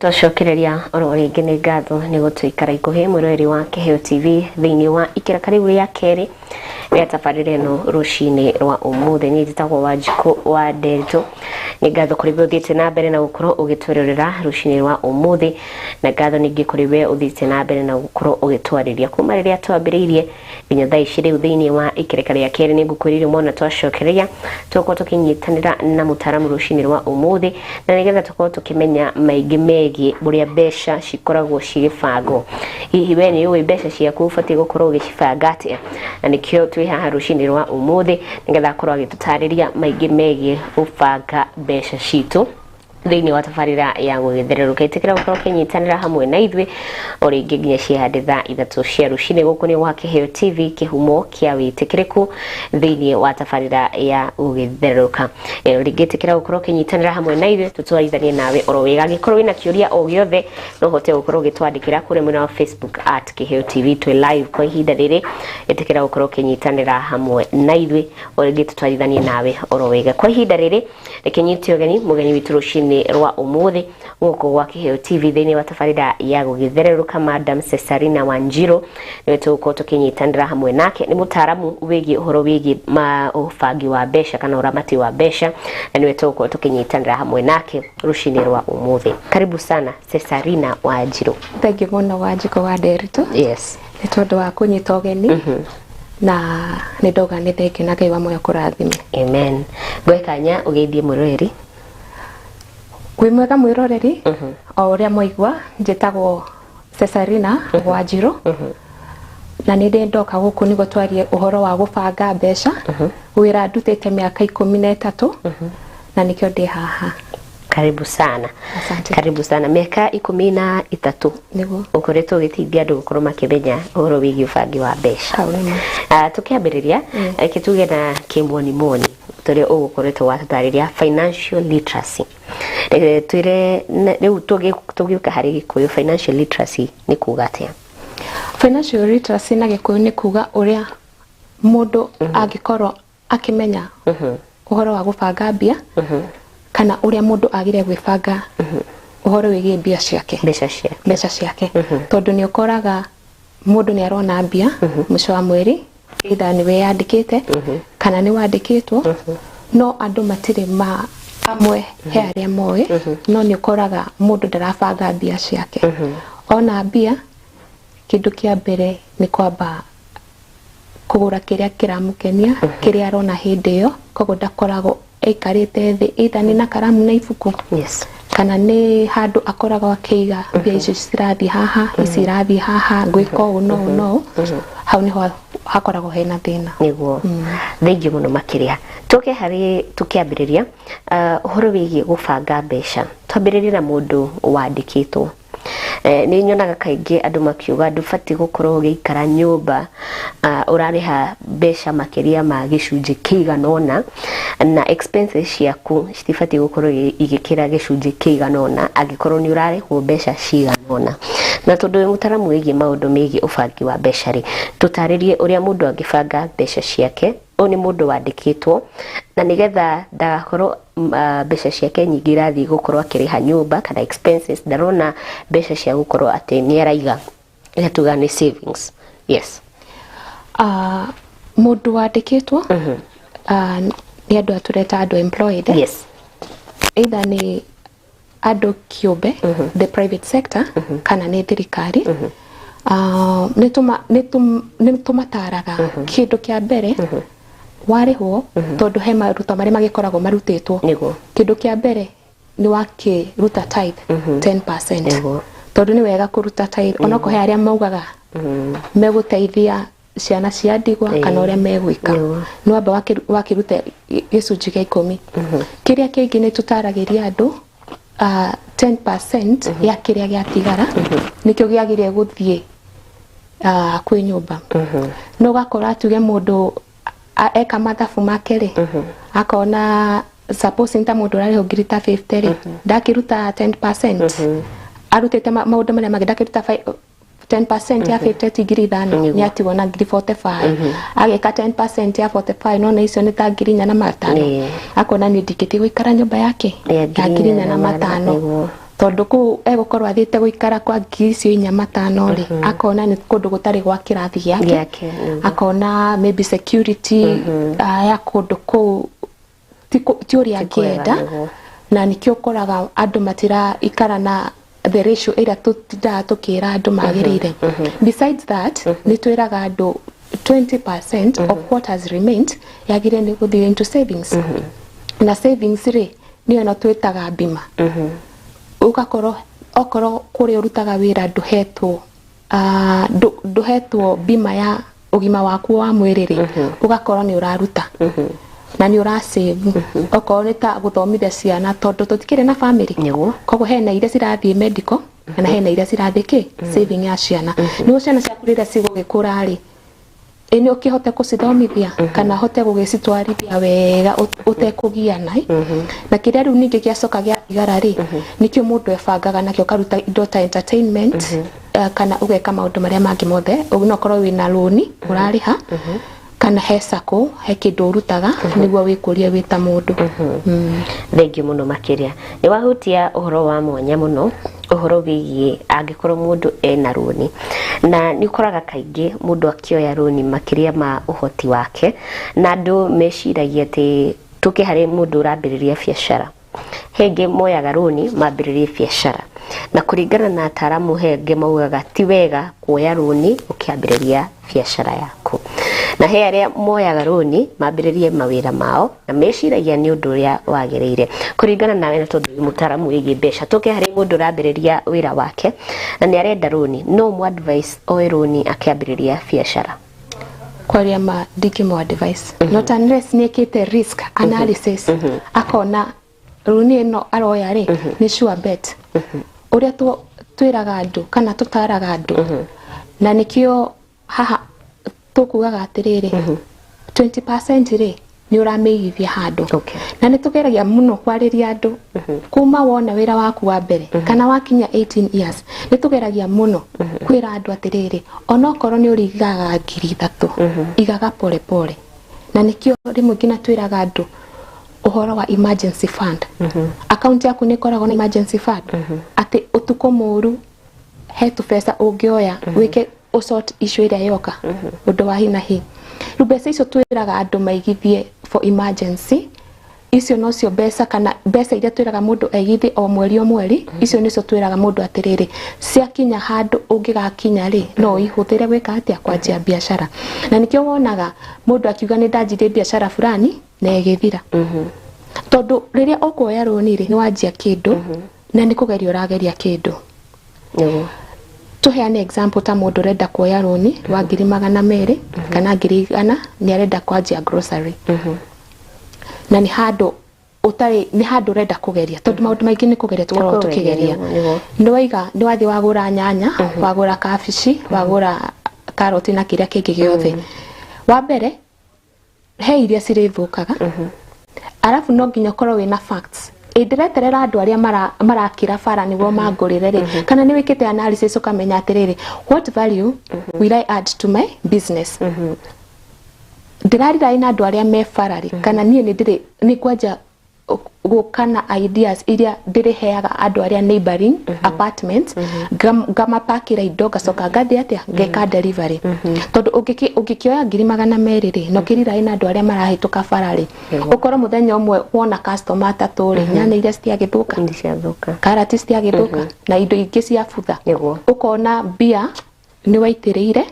Twacokereria oro ringi ni ngatho ni gutuikara ikuhi mwirori wa Kiheo TV thiini wa ikira karibu ya keri ria tabarire no rucini rwa umuthi ni njitagwo Wanjiku wa Delto. Ni ngatho kuri we uthite na mbere na gukorwo ugitwererera rucini rwa umuthi, na ngatho ningi kuri we uthite na mbere na gukorwo ugitwariria kuma riria twambiriirie nginya thaa ici riu thiini wa ikira ya keri. Ni ngukwirire mona twacokereria tuko tukinyitanira na mutaramu rucini rwa umuthi, na nigetha tukorwo tukimenya maingi megie buria besha cikoragwo cigibangwo. Hihi we ni uwi besha ciaku ubatie gukorwo ugicibanga atia? Na nikio twi haha rucini rwa umuthi nigetha korwo agitutariria maingi megie ubanga besha citu thiini wa tabarira ya gugithererũka. Itikira gukorwo kinyitanira hamwe na ithwe o ringi nginya ciehande thaa 3 cia rucini guku ni wa Kiheo TV, kihumo kia witikiriku thiini wa tabarira ya gugithererũka. Ringi itikira gukorwo kinyitanira hamwe na ithwe tutwarithanie nawe oro wega. Gikorwo wina kiuria o giothe no hote gukorwo gitwandikira kuri mwena wa Facebook @Kiheo TV twi live kwa ihinda riri. Itikira gukorwo kinyitanira hamwe na ithwe o ringi tutwarithanie nawe oro wega kwa ihinda riri. Rekenyitio mugeni witu rucini rwa umuthi guku gwa Kiheo TV thiini wa tabarira ya gugithererũka. Madam Cesarina Wanjiru niwe tuko tukinyitanira hamwe nake. Ni mutaramu wigi uhoro wigi ubangi wa besha kana uramati wa besha, na niwe tuko tukinyitanira hamwe nake rucini rwa umuthi. Karibu sana Cesarina Wanjiru. Thank you muno Wanjiku wa Delto. Yes. Ni tondu wa kunyita ugeni. Na ni ndoga ni thenge na Ngai wa moyo kurathime. Amen. Gwekanya ugeithie mwiroreri. Kwi mwega mwiroreri. O uria moigwa njitagwo Cesarina Wanjiru. Na ni ndi ndoka guku ni gutwarie uhoro wa gubanga besha. Wira ndutite miaka 13 na nikio ndi haha. Karibu sana. Asante. Karibu sana. Miaka 13 niguo ukoretwo ugitithia andu gukorwo makimenya uhoro wigi ubangi wa besha. Tukiambiriria kituge na kimoni turi ugukoretwo watutariria financial literacy. Twire riu tugiuka hari Gikuyu, financial literacy ni kuga atia? Financial literacy na Gikuyu ni kuga uria mundu angikorwo akimenya uhoro wa gubanga mbia kana uria mundu agire gwibanga uhoro wigi mbia ciake, mbeca ciake. Tondu ni ukoraga mundu ni arona mbia mwisho wa mweri, either ni weyandikite kana ni wandikitwo, no andu matire ma amwe he aria moe, no ni ukoraga mundu ndarabanga mbia ciake. Ona mbia kindu kia mbere ni kwamba kugura kiria kiramukenia, kiria arona hindi yo, koguo ndakoragwo aikarite thi, either ni na karamu na ibuku, yes, kana ni handu akoragwo akiiga mbia icio cirathi haha, icirathi haha, gwika uu no hau niho hakoragwo hena thina niguo. Thengi muno makiria tuke hari tukiambiriria uhoro wigi gubanga besha. Twambiririe na mundu wandikitwo. Ni nyonaga kaingi andu makiuga ndubati gukorwo ugiikara nyumba urariha besha makiria ma gicunji kiiganona, na expenses ciaku citibati gukorwo igikira gicunji kiiganona angikorwo ni urarihwo besha ciiganona. Na tondu mutaramu wigi maundu megi ubangi wa besha ri, tutaririe uria mundu angibanga besha ciake. Ni mundu wandikitwo, na nigetha ndagakorwo besha ciake nyingi irathi gukorwo akiriha nyumba kana expenses, ndarona besha cia gukorwo ati ni araiga ila tuga ni savings. Yes. Mundu wandikitwo ni andu atureta andu employed. Yes. Either ni andu kiumbe, the private sector, kana ni thirikari. Nitumataraga kindu kia mbere warihwo, tondu he maruta maria magikoragwo marutitwo. Kindu kia mbere ni wakiruta tithe 10%. Tondu ni wega kuruta tithe onako he aria maugaga meguteithia ciana cia ndigwa kana uria megwika, no amba wakiruta gicunji gia 10. Kiria kingi ni tutaragiria andu 10% ya kiria giatigara nikio giagire guthie kwi nyumba. No gakora tuge mundu eka mathabu make ri, akona suppose nta mundu rari hongirita 50 ri, ndakiruta 10% arutite maundu maria magi, ndakiruta 10% ya 50 tigiri thano ni atigwo na ngiri 45. Ageka 10% ya 45 no na icio ni ta ngiri 4 na 5. Akona ni ndikiti gwikara nyumba yake ya ngiri 4 na 5. tondu ku egukorwo athite guikara kwa ngiricio 4-5 ri akona ni kundu gutari gwa kirathi giake akona maybe security ya kundu ku ti uria angienda na nikio koraga andu matira ikara na the ratio ira tukira andu magirire. Besides that ni twiraga andu 20% of what has remained yagire ni guthie into savings. Na savings ri niyo no twitaga bima. Ugakorwo okoro kuri urutaga wira duhetwo bima ya ugima waku wa mwiriri ugakorwo ni uraruta na ni urasave okorwo ni ta guthomithia ciana tondu tutikire na family koguo hena iria cirathie medical na hena iria cirathie saving ya ciana ni ciana ciaku rira cigugikura ri eni ukihote kucithomithia kana hote gugicitwarithia wega utekugiana na kiria riu ningi giacoka gia igara ri nikio mundu ebangaga nakio karuta indo ta entertainment kana ugeka maundu maria mangi mothe no korwo wina loan urariha kana hesako hekindu urutaga niguo wikurie wita mundu. Thengi muno makiria ni wahutia uhoro wa mwanya muno uhoro wigie angikorwo mundu ena roni na ni ukoraga kaingi mundu akioya roni makiria ma uhoti wake na andu meciragia ati tukihari mundu urambiriria biashara henge moyaga roni mambiririe biashara na kuringana na ataramu henge maugaga ti wega kuoya roni ukiambiriria biashara yaku na he aria moyaga roni mambiririe mawira mao na meciragia ni undu uria wagereire kuringana nawe na tondu mutaramu wigi besha tukihari mundu urambiriria wira wake na ni arenda roni no mu advice oe roni akiambiriria biashara kwaria ma dikimo advice not unless niekite risk analysis akona runi no aroya ri ni sure bet uria twiraga andu kana tutaraga andu na nikio haha tukugaga atiriri 20% ri ni urameigithia handu na ni tukeragia muno kwariria andu kuma wona wira waku wa mbere kana wakinya 18 years ni tukeragia muno kwira andu atiriri onokorwo ni urigaga 3,000 igaga pole pole na nikio rimwe ngina twiraga andu uhoro wa emergency fund account yaku ni koragwo na emergency fund ati utuko muru he tu pesa ungioya wike usort issue ira yoka undu wa hina hi rubesa icio twiraga andu maigithie for emergency icio no cio besa kana besa iria twiraga mundu aigithie o mweri icio nicio twiraga mundu atiriri cia kinya handu ungigakinya ri no ihuthire gwika atia kwanjia biashara na nikio wonaga mundu akiuga ni ndanjire biashara fulani na igithira tondu riria ukuoya roni ri ni wanjia kindu na ni kugeria urageria kindu tuheane example ta mundu renda kuoya roni wa 200,000 kana 100,000 ni arenda kwanjia grocery na ni handu utari ni handu renda kugeria tondu maundu maingi ni kugeria tukorwo tukigeria ni waiga ni wathi wagura nyanya wagura kabici wagura karoti na kiria kingi giothe wa mbere he iria cirithukaga arafu no nginya korwo wina facts indireterera andu aria marakira bara niguo mangurire ri kana ni wikite analysis ukamenya atiriri what value will I add to my business ndirarira ina andu aria me farari kana nie ni kwanja gukana ideas iria ndiriheaga andu aria neighboring apartments gamapakira indo gacoka ngathi atia ngeka delivery tondu ungikioya 200,000 ri no kirira ina andu aria marahituka farari ukoro muthenya umwe wona customer 3 ri nyanya iria ciagithuka karati ciagithuka na indo ingi cia butha ukona bia ni waitiriire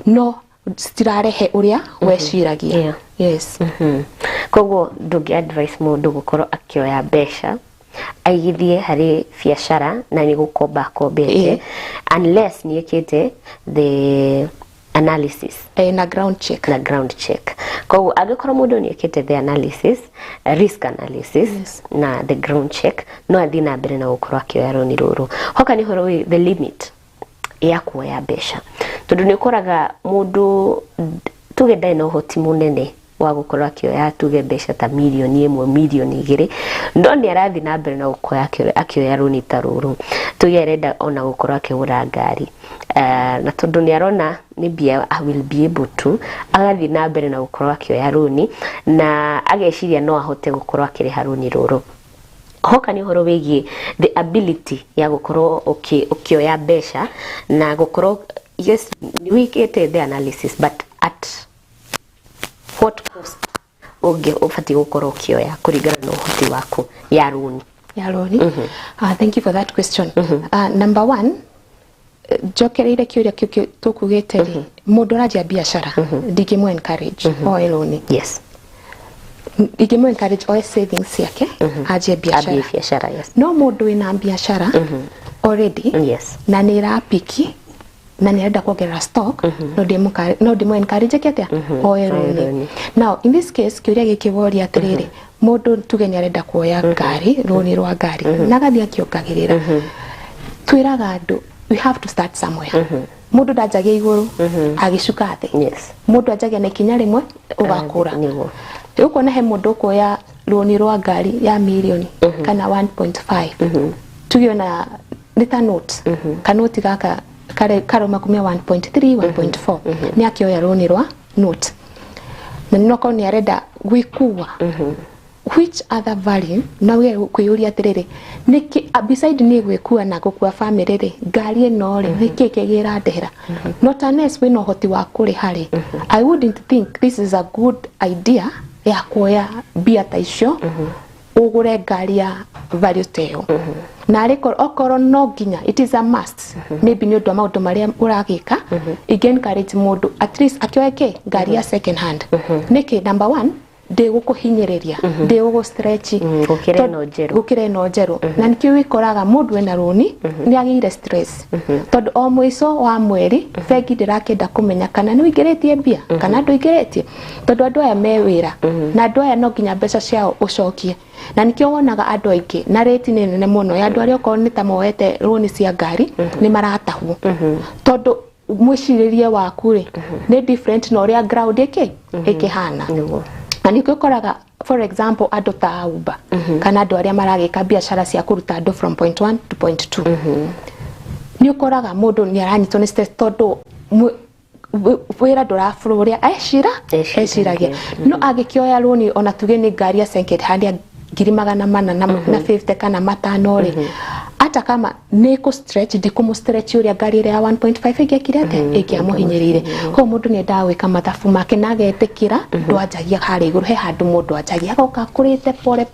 no stirarehe uria weciragia yes koguo ndungi advice mundu gukorwo akioya besha aigithie hari biashara na ni gukomba kombete unless ni ekite the analysis na ground check koguo agikorwo mundu ni ekite the analysis risk analysis na the ground check no athina mbere na gukorwo akioya roni ruru hoka ni horo the limit ya kuoya besha tondu ni koraga mundu tugenda na uhoti munene wa gukorwo akioya tuge besha ta milioni 1 milioni 2 no ni arathi na mbere na gukoya akioya roni ta ruru tuyerenda ona gukorwo akigura ngari na tondu ni arona ni bia I will be able to agathi na mbere na gukorwo akioya roni na ageciria no ahote gukorwo akiriha roni ruru hoka ni horo wigi the ability ya gukoro ukioya besha na gukoro yes we get the analysis but at what cost ufati gukoro ukioya kurigana no hoti wako ya runi thank you for that question. Number one, jokereire kiuria kio tukugete mundu arajia biashara ndigimu encourage oe runi. Yes, ndigimu encourage oe savings yake ajie biashara. Yes, no mundu ina biashara already, yes, na nira piki na nirenda kuongerera stock, no ndimu encourage kiatia oe runi. Now in this case kiuria gikivoria atiriri mundu tuge ni arenda kuoya ngari runi rwa ngari na gathi akiongagirira twiraga andu we have to start somewhere. Mundu ndajagia iguru agicuka thi. Yes, mundu ajagia na ikinya rimwe ugakura. Uko na he mundu kuoya runi rwa ngari ya milioni kana 1.5 tuge na nita note kanoti gaka karoma kumia 1.3 1.4 ni akioya runi rwa note na noko ni arenda gwikua which other value na we kuyuria atiriri niki beside ni gwikua na gukua family ri ngari ino ri niki kigira ndehera not unless we no hoti wa kuri hari. I wouldn't think this is a good idea ya kuoya bia ta icio ugure ngari ya value teo na riko okoro no ginya it is a must maybe ni undu maundu maria uragika again encourage mundu at least akioeke ngari ya second hand niki number 1 de gukuhinyiriria de gugu stretch gukire no jeru na nikio wikoraga mundu ena runi ni agire stress tondu o mwiso wa mweri fegi ndirakenda kumenya kana ni uigeretie bia kana nduigeretie tondu andu aya mewira na andu aya no ginya mbeca ciao ucokie na nikio wonaga andu aingi na rate ni nene muno ya andu aria ko ni ta moete runi cia ngari ni maratahu tondu mwiciririe waku ri ni different no ria ground ikihana. Na nikio koraga for example andu ta Uber kana andu aria maragika biashara cia kuruta andu from point 1 to point 2 ni ukoraga mundu ni aranyitwo ni stress tondu wira ndurafuru uria eciragia no agikioya runi ona tuge ni ngari ya second hand ya 450 kana matano ri hata kama neko stretch ndikumu stretch uria ngari ya 1.5 igekirete ikiamuhinyirire ko mundu ni ndawika mathabu make nagetikira ndwajagia hari iguru he handu mundu ajagia goka kurite pole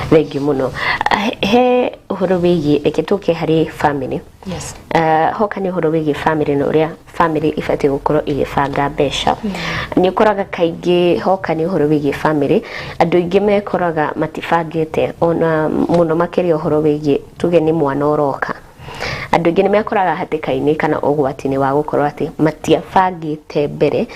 thengi muno he uhoro wigi ekituke hari family. Yes, hoka ni uhoro wigi family no uria family ifati gukoro igifanga besha ni ukoraga kaingi hoka ni uhoro wigi family andu ingi mekoraga matifangite ona muno makiri uhoro wigi tuge ni mwana oroka andu ingi ni mekoraga hatikaini kana ugwati ni wa gukorwo ati matiafangite mbere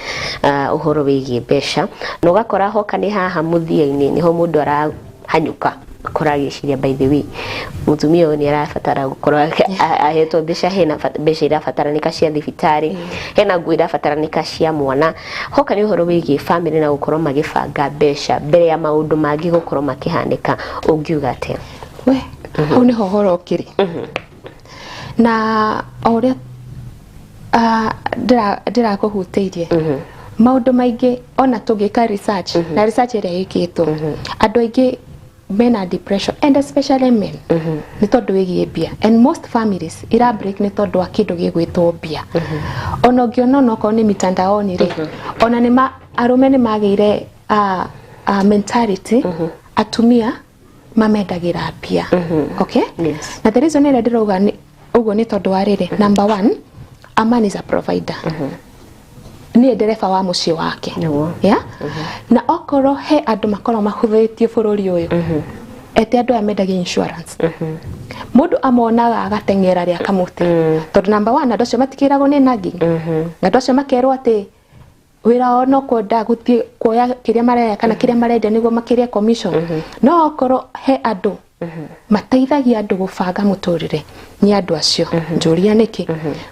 uhoro wigi besha no gakora hoka ni haha muthia-ini niho mundu arahanyuka koragiciria by the way mutumia ni arafatara gukorwa ahetwo mbeca hena mbeca irafataranika cia thibitari hena ngui irafataranika cia mwana hoka ni uhoro wigi family na gukorwo magifanga mbeca mbere ya maundu mangi gukorwo makihandika ungiuga ate we hau ni hohoro kiri na oria ndira kuhuteirie maundu maingi ona tugika research na research iria yikitwo andu aingi men are depression and especially men ni tondu wigie bia and most families ira break ni tondu wa kindu gigwitwo bia ona ngiona no ko ni mitandaoni ri ona ni arume ni magire mentality atumia mamendagira bia okay. Yes, na the reason ira ndiroga ni ugo ni tondu wa riri number 1 a man is a provider ni ndereba wa mucio wake yeah na okoro he andu makoro mahuthitie bururi uyu ete andu amendagia insurance mundu amonaga agatengera ria kamuti tondu number 1 andu acio matikiragwo ni nagi andu acio makerwo ati wira ono kwenda guthie kuoya kiria maraya kana kiria marenda niguo makiria commission no okoro he andu mateithagia andu gubanga muturire ni andu acio njuria niki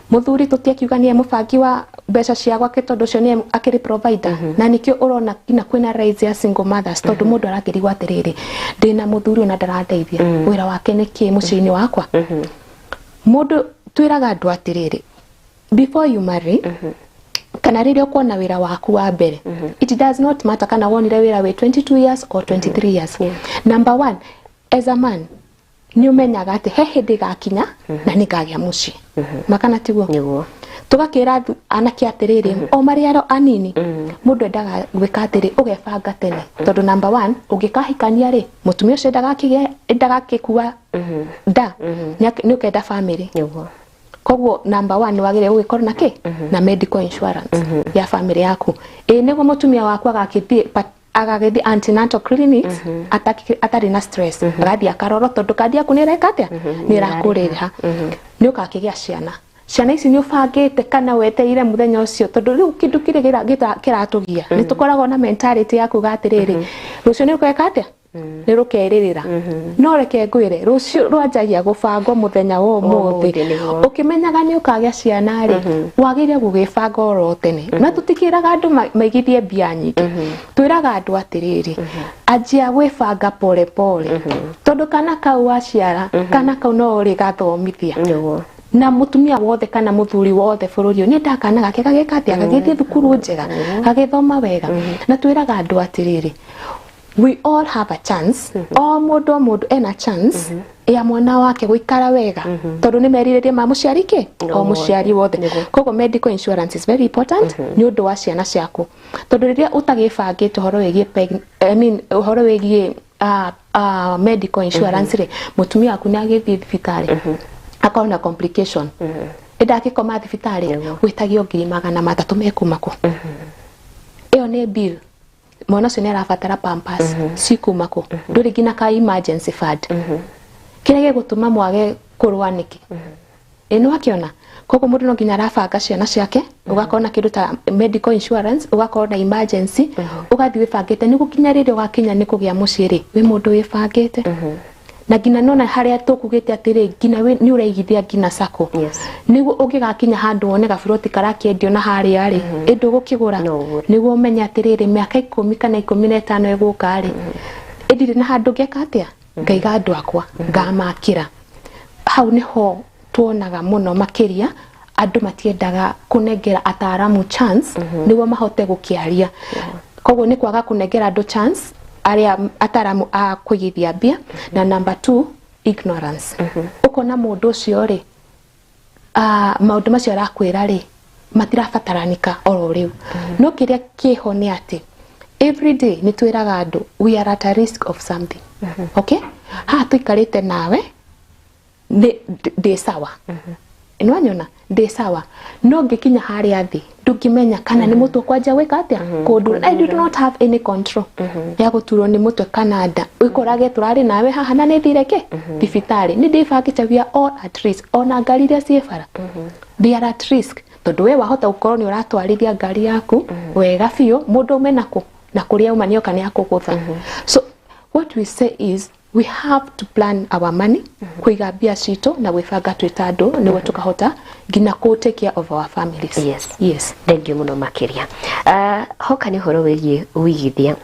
muthuri tutiakiuga ni mubangi wa mbeca cia gwake tondu cio ni akiri provider na nikio urona kina kwina rise ya single mothers tondu mundu arakirigwa atiriri ndina muthuri ona ndarandeithia wira wake niki muciini wakwa mundu twiraga andu atiriri before you marry kana rĩrĩa ũkuona wĩra waku wa mbere. It does not matter kana wonire wĩra we 22 years or 23 years. Number one, as a man, ni umenyaga ati he hindi gakinya na ningagĩa muciĩ. Makana tiguo. Niguo. Tugakira anake atiriri o mariaro anini mundu endaga gwika atiri ugebanga tene tondu number 1 ungikahikania ri mutumia ucio ndagakikua nda ni ukenda family. Niguo. Koguo number 1 ni wagire ugikorwo na ki na medical insurance ya family yaku. Niguo mutumia waku agagithi antenatal clinics atari na stress agathi akaroro tondu kandi yaku ni reka atia ni rakurira ni ukakigia ciana ici ni ubangite kana weteire muthenya ucio tondu riu kindu kiratugia ni tukoragwo na mentality yaku gatiriri rucio ni ukeka atia ni rukeririra no reke ngwire rucio rwanjagia gubangwo muthenya wo muthi ukimenyaga ni ukagia ciana ri wagire gugibanga oro tene na tutikiraga andu maigithie mbia nyingi twiraga andu atiriri ajia gwibanga pole pole tondu kana kau waciara kana kau no uri gathomithia na mutumia wothe kana muthuri wothe bururi ni ndakana gake gagekati agagithie thukuru njega agithoma wega na twiraga andu atiriri we all have a chance o mundu ena chance ya mwana wake guikara wega tondu ni meriririe ma muciari ki o muciari wothe kogo medical insurance is very important ni undu wa ciana ciaku tondu riria utagibangite horo wegie horo wegie medical insurance ri mutumia waku ni agithie thibitari akaona complication ndakikoma thibitari gwitagio 300 mekumako iyo ni bill mwana ucio ni arabatara pampers cikumako nduri ngina ka emergency fund kire gigutuma mwage kurwa niki eno akiona koko mundu no nginya arabanga ciana ciake ugakona kindu ta medical insurance ugakona emergency ugathi wibangite ni gukinya riri ugakinya ni kugia muciiri wi mundu wibangite na ngina nona haria tukugite atiri ngina we ni uraigithia ngina sako niguo ungigakinya handu wone gabiroti karakiendio na haria ri indu gukigura niguo umenya atiriri miaka 10 kana 15 iguka ri indire na handu ngeka atia ngaiga andu akwa ngamakira hau niho tuonaga muno makiria andu matiendaga kunengera ataramu chance niguo mahote gukiaria koguo ni kwaga kunengera andu chance aria ataramu a kuigithia mbia na number 2 ignorance ukona mundu ucio ri maundu macio arakwira ri matirabataраnika oro riu no kiria kiho ni ati every day ni twiraga andu we are at a risk of something okay ha tuikarite nawe de sawa inwanyona de sawa no ngikinya haria thi ndungimenya kana ni mutwe kwanja weka atia kundu I do not have any control ya guturo ni mutwe kana nda ukorage turari nawe haha na nithire ke thibitari ni ndibangite we are all at risk ona ngari ria ciebara they are at risk tondu we wahota ukorwo ni uratwarithia ngari yaku wega biu mundu umenako na kuria uma nioka ni akugutha so what we say is we have to plan our money kuiga bia cito na gwibanga twitandu niwe tukahota ngina ko take care of our families. Yes thank you muno makiria hoka ni horo wegie wigithia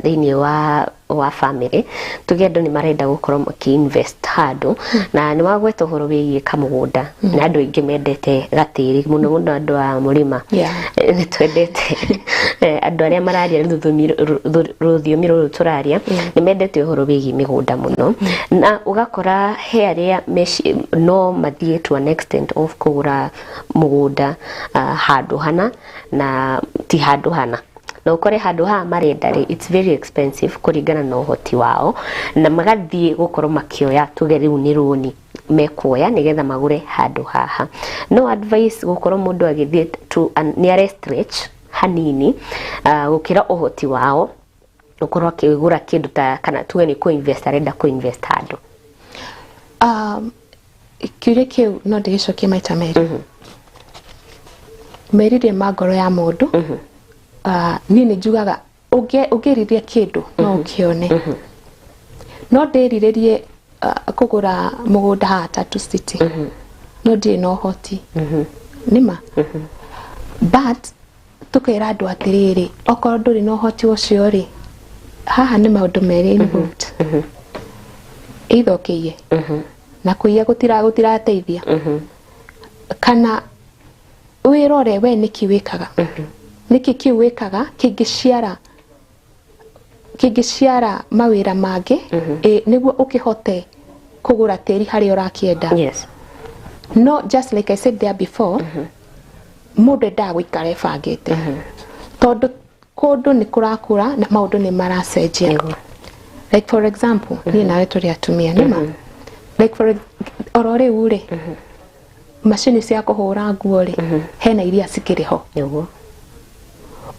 thini wa family tuge andu ni marenda gukorwo maki-invest handu na ni wagweta horo wigie kamugunda na andu ingi mendete gatiri muno andu a murima ni twendete andu aria mararia ruthiomi ruru turaria ni mendete horo wigie migunda muno na ugakora he aria no mathie to an extent of kugura mugunda handu hana na ti handu hana no ukore handu ha marendari it's very expensive kuringana na uhoti wao na magathie gukorwo makioya tugeri ni runi mekuoya nigetha magure handu haha no advice gukorwo mundu agithie to near stretch hanini gukira uhoti wao ukorwo akigura kindu ta kana tuge ni ku invest arenda ku invest handu kire kiu no ndigicokie maita meri merire magoro ya mundu nini njugaga ugeririe kindu no ukione no ndiririe kugura mugunda ha Tatu City no ndi no hoti nima but tukira andu atiriri okorwo nduri no hoti ucio ri haha ni maundu meri involved ithokiye na kuiya gutirateithia kana wirore we niki wikaga niki kiu wikaga kingiciara mawira mangi niguo ukihote kugura tiri hari urakienda. Yes. No, just like I said there before, mundu ndagwikara ebangite tondu kundu ni kurakura na maundu ni maracenjia. Like for example, ni nawe turi atumia nima, like for orore ure machine cia kuhura nguo ri hena iria cikiriho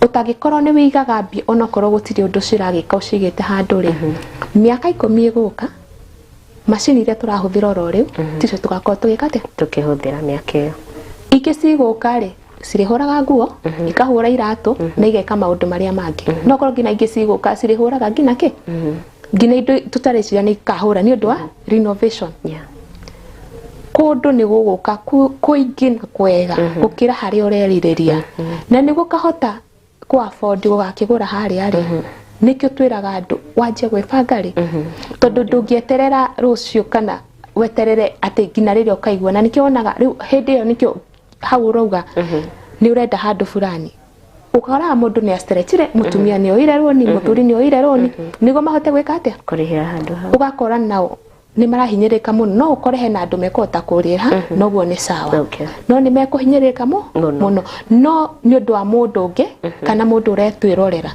utagikorwo ni wigaga mbia ona korwo gutiri undu ciragika ucigite handu ri miaka 10 iguka machine iria turahuthira oro riu ticio tugakorwo tugikate tukihuthira miaka iyo iki ciguka ri cirihuraga nguo ikahura iratu na igeka maundu maria mangi no korwo ngina ingi ciguka cirihuraga ngina ki ngina indo tutareciria ni ikahura ni undu wa renovation. Kundu ni guguka kuingi na kwega gukira hari urerireria na ni gukahota ku afford gukakigura hari ari nikio twiraga andu wanje gwibanga ri tondu ndungieterera rucio kana weterere ati ngina ririo kaigwa na nikio onaga riu hindi iyo nikio hau urauga ni urenda handu fulani ukara mundu ni astretire mutumia ni oire roni muthuri ni oire roni nigo mahote gwika atia kurihira handu hau ugakora nao ni marahinyirika muno no ukore hena andu mekota kurira no guo ni sawa no ni mekuhinyirika muno no ni undu wa mundu ungi kana mundu uretwirorera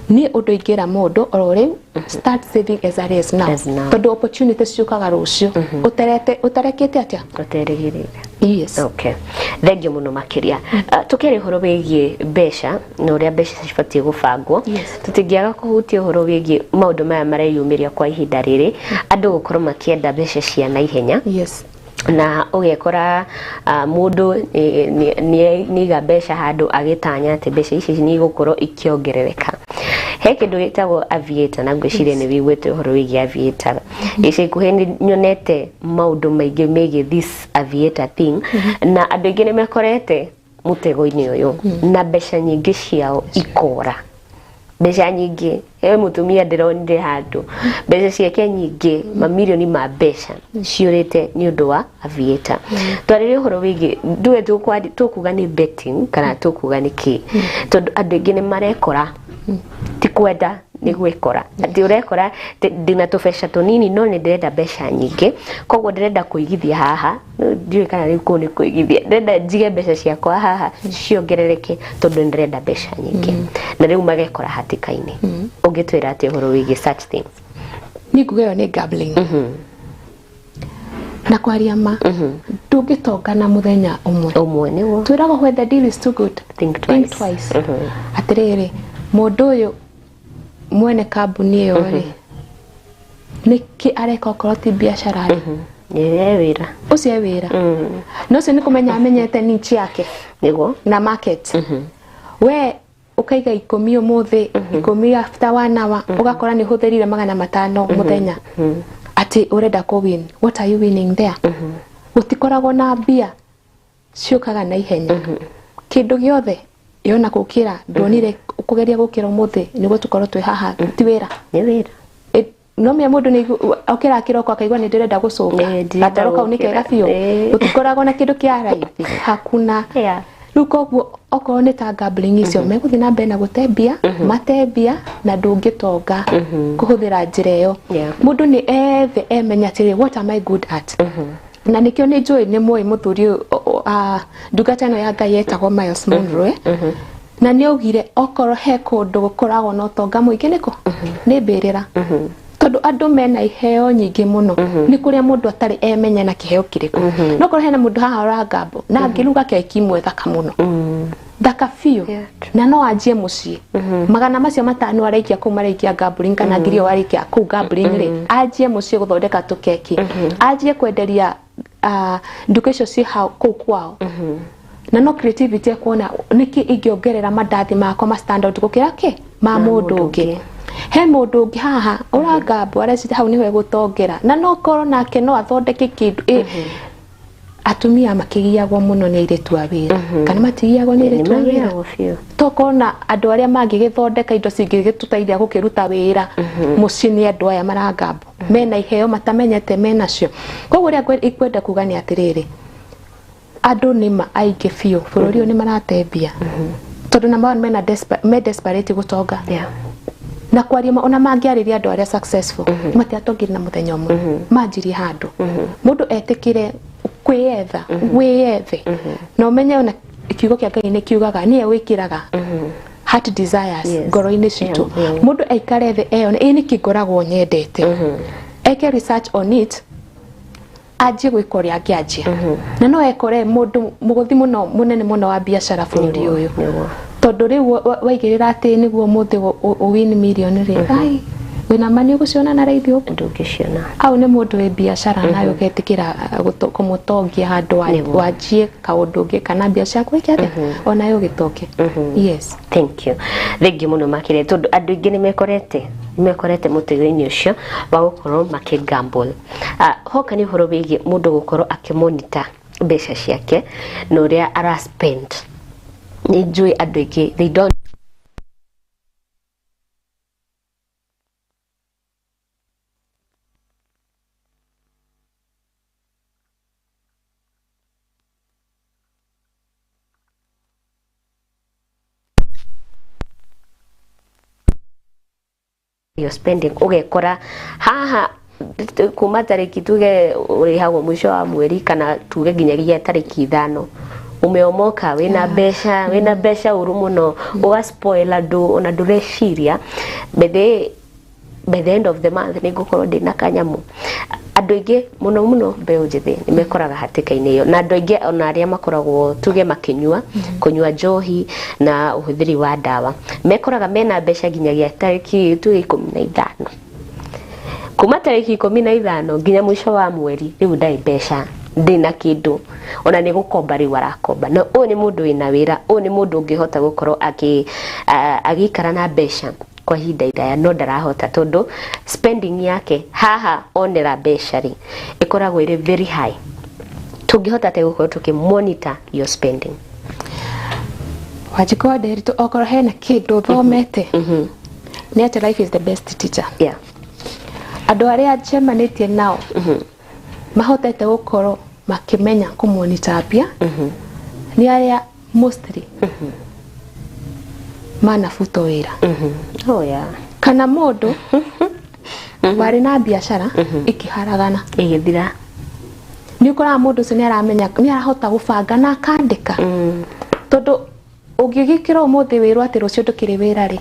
ni undu ingira mundu orore start saving as early as now tondu opportunities ciukaga rucio utarekete atia uterigirire. Yes. Okay. Thank you muno makiria. Tukere horo wigie besha no ria besha cibatie gubangwo. Tutingiaga kuhutia horo wigie maundu maya mareyumiria kwa ihinda riri andu gukorwo makienda besha cia na ihenya. Yes. Na ugekora mundu ni ga besha handu agitanya ati besha ici ni gukorwo ikiongerereka. He kindu gitagwo aviator na ngwiciria ni wigwete horo wigie aviator. Ici kuheni nyonete maundu maingi megi this aviator thing na andu ingi ni mekorete mutego-ini uyu na besha nyingi ciao ikora. Besha nyingi mutumia ndironire handu besha ciake nyingi mamilioni ma besha ciurite ni undu wa aviator. Twarire horo wigi nduwe tukuga ni betting kana tukuga ni ki tondu andu ingi ni marekora ti kwenda ni gwikora ati urekora ndina tubesha tunini no ni ndirenda besha nyingi koguo ndirenda kuigithia haha ndiwe kana riu ko ni kuigithia ndirenda njige besha ciakwa haha ciongerereke tondu ndirenda besha nyingi na riu magekora hatikaini ungitwira ati horo wigi such things ni kugeyo ni gambling na kwaria ma ndungitongana muthenya umwe niwo twirago when the deal is too good think twice. Atiriri mundu uyu mwene kambuni iyo ri niki areka okorwo ti biashara ri ye wira ucio wira no se ni kumenya amenyete niche yake nigo na market we ukaiga 10 umuthi 10 after 1 hour ugakora ni hutherire 500 muthenya ati urenda ku win what are you winning there gutikoragwo na mbia ciukaga na ihenya kindu giothe yona gukira ndonire kugeria gukira umuthi nigo tukorwo twi haha ti wira ni wira no me mundu ni okira kiroko akaigwa ni ndirenda gucoka ataroka unike gafio utikoragwo na kindu kia raithi hakuna ruko okorwo ni ta gambling icio meguthi na mbere na gutembia matembia na ndungitonga kuhuthira njira iyo mundu ni ethe emenya tiri what am I good at na nikio ni njui ni moi muthuri ndungata no ya Ngai etagwo Miles Monroe na ni ogire okorwo he kundu gukoragwo no tonga muingi niko ni mbirira tondu andu mena iheo nyingi muno ni kuria mundu atari emenya na kiheo kiriko no korwo hena mundu haha orangambo na ngiruga keki imwe thaka muno thaka fiu na no anjie mucii magana macio matano araikia ku maraikia gambling kana ngirio araikia ku gambling ri anjie mucii guthondeka tu keki anjie kwenderia nduka icio ci hau ku kwao na no creativity kuona niki ingiongerera mandathi makwa ma standard gukira ki ma mundu ungi he mundu ungi haha urangambo arecite hau niwe gutongera na no korwo nake no athondeke kindu atumia makigiagwo muno ni iretu a wira kana matigiagwo ni iretu a wira tokona andu aria mangigithondeka indo cingigituteithia gukiruta wira mucini andu aya marangambo mena iheo matamenyete mena cio koguo ria ikwenda kuga ni atiriri andũ nĩma aingĩ biũ bũrũri ũyũ nĩ maratembia tondũ na maana me desperate gũtonga na kwaria ona mangĩarĩria andũ arĩa successful matiatongire na mũthenya ũmwe manjirie handũ mũndũ etĩkire kwĩyetha wĩyethe na ũmenye ona kiugo kĩa Ngai nĩ kiugaga niye wĩkiraga heart desires ngoro-inĩ citũ mũndũ aikare thĩ eyone nĩ kĩngoragwo nyendete eke research on it ajie gwĩka ũrĩa angĩanjia na no ekore mũndũ mũgũthi mũno mũnene mũno wa biacara bũrũri ũyũ tondũ rĩu waigĩrĩra atĩ nĩguo mũthĩ win million rĩ ai wĩna mani ũgũciona na raithi ndũngĩciona au nĩ mũndũ wĩ biacara nayo ũgetĩkĩra kũmũtongia handũ wanjie kaũndũ ũngĩ kana biacara kwĩkĩate ona yo gĩtoke yes thank you thengi mũno makĩria tondũ andũ aingĩ nĩ mekorete mũtego-inĩ ũcio wa gũkorwo makĩgamble hoka nĩ ũhoro wĩgiĩ mũndũ gũkorwo akĩmonitor mbeca ciake na ũrĩa araspend nĩ njũĩ andũ aingĩ they don't your spending ugekora haha kuma tariki tuge urihagwo mwisho wa mweri kana tuge nginyagia tariki 5 umeomoka wina besha uru muno uga spoil andu ona ndureciria by the end of the month nigukorwo ndina kanyamu andu aingĩ muno mbeũ njĩthĩ nĩ mekoraga hatĩka-inĩ iyo na andu aingĩ ona arĩa makoragwo tuge kunyua njohi na ũhũthĩri wa ndawa mekoraga mena mbeca nginyagia tariki tuge 15 kuma tariki 15 nginya mwisho wa mweri rĩu ndai mbeca ndina kĩndũ ona nĩ gũkomba rĩu arakomba na ũyũ nĩ mũndũ wĩna wĩra ũyũ nĩ mũndũ ũngĩhota gũkorwo agĩikara na mbeca kwa hinda iraya no ndarahota tondu spending yake haha onera mbeca ri ikoragwo iri very high tungihota te gukorwo tukimonitor your spending wajiko derito okoro hena kindu thomete ni ati life is the best teacher andu aria njemanitie nao mahotete gukorwo makimenya kumonitor pia ni aria mostly mana futo wira kana mundu wari na biacara ikiharagana igithira ni ukora mundu ucio ni aramenya ni arahota gubanga na akandika tondu ungigikira umuthi wirwo ati rucio ndukiri wira ri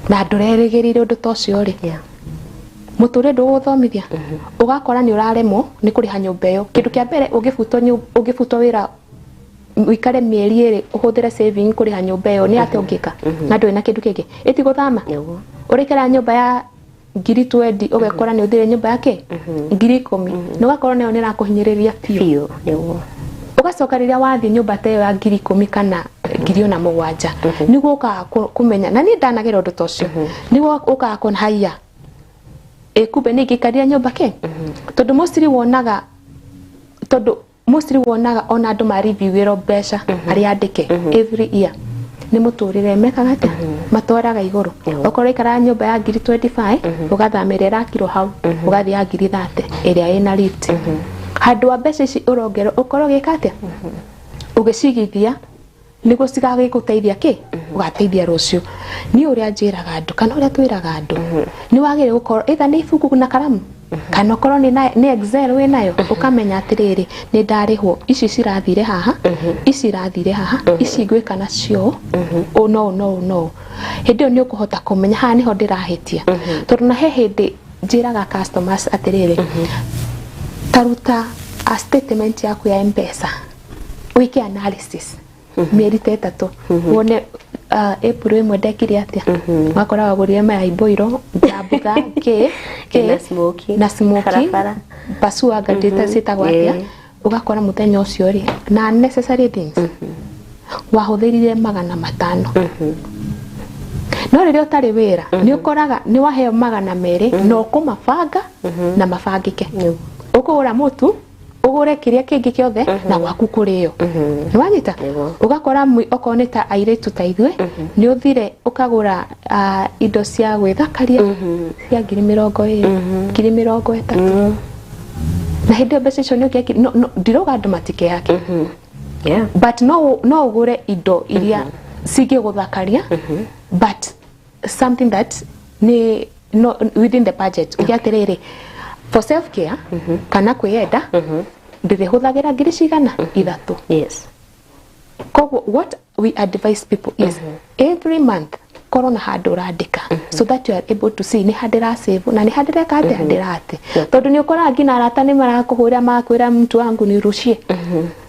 na ndurerigirire undu tocio ri muture nduguthomithia ugakora ni uraremwo ni kuriha nyumba iyo kindu kia mbere ungifutwo wira wikare mieri iri uhuthire saving kuriha nyumba iyo ni ate ungika na ndwe na kindu kingi iti guthama urikira nyumba ya 20 ugekora ni uthire nyumba yake 10,000 no gakora nayo nirakuhinyiriria piu ugacoka riria wathi nyumba ta ya 10,000 kana 7,000 niguo uka kumenya na ni ndanagera undu tocio niguo uka kon haya kumbe ni gikaria nyumba ke tondu mostly wonaga ona andu ma review wero mbeca ari andike every year ni muturire mekaga ta matwaraga iguru okorwo ikara nyumba ya 25 ugathamirira kiro hau ugathi ya 30 iria ina lift handu wa mbeca ici urongero ukorwo gikatia ugicigithia niguo cigagiguteithia ki ugateithia rucio ni uria njiraga andu kana uria twiraga andu ni wagire gukorwo either ni ibuku na karamu kana okorwo ni excel we nayo ukamenya atiriri ni ndarihwo ici cirathire haha ici irathire haha ici ngwika nacio no hindi ni ukuhota kumenya haha niho ndirahitia tondu na he hindi njiraga customers atiriri taruta a statement yaku ya M-Pesa wiki analysis mieri 3 wone April imwe ndekire atia wakora wagurire mai boiro ndabutha na smoky pasua gadita sitagwa atia ugakora muthenya ucio ri na necessary things wahuthirire 500 no riria utari wira ni ukoraga ni waheo 200 no kumabanga na mabangike ukugura mutu ugure kiria kingi kiothe na gwaku kurio ni wanyita ugakora okone ta airetu ta ithwe ni uthire ukagura indo cia gwithakaria cia 20,000 na hindi mbeca icio ni ukiaki ndiroga andu matike yake Yeah. But no ugure indo iria sige guthakaria, but something that ni no within the budget. Ugiatiriri for self care kana kwiyenda ndithihuthagira ngiri cigana ithatu. Yes. What we advise people is every month korona handu urandika so that you are able to see ni handira save na ni handira kate handira ate tondu ni ukora ngina arata ni marakuhura makwira mtu wangu ni rushie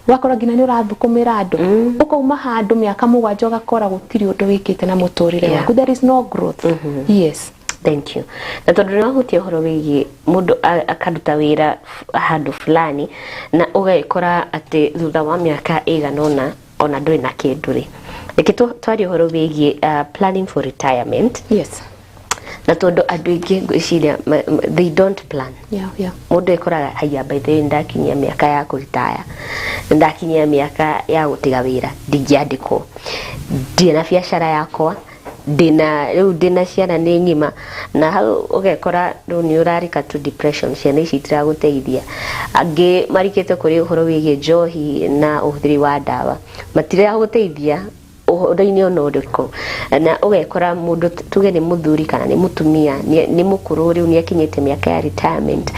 wakora ngina ni urathukumira andu ukauma handu miaka mugwanja ugakora gutiri undu wikite na muturire waku there is no growth. Yes. Thank you. Na tondu no hutie horo wigi mundu akaruta wira handu fulani na ugekora ati thutha wa miaka iganona ona nduri na kinduri Nikito twari horo wigi planning for retirement. Yes. Na tondu andu ingi ngwiciria they don't plan. Yeah. Mundu ekoraga haya by the ndakinyia miaka ya kuritaya. Ndakinyia miaka ya gutiga wira. Ndigiandiko. Ndina biacara yakwa. Dina ciana ni ngima na hau ugekora ni urarika to depression ciana ici itiraguteithia angi marikite kuri uhoro wigi njohi na uhuthiri wa dawa matiraguteithia uhoro-ini ono uriko na ugekora mundu tuge ni muthuri kana ni mutumia ni mukuru riu ni akinyite miaka ya retirement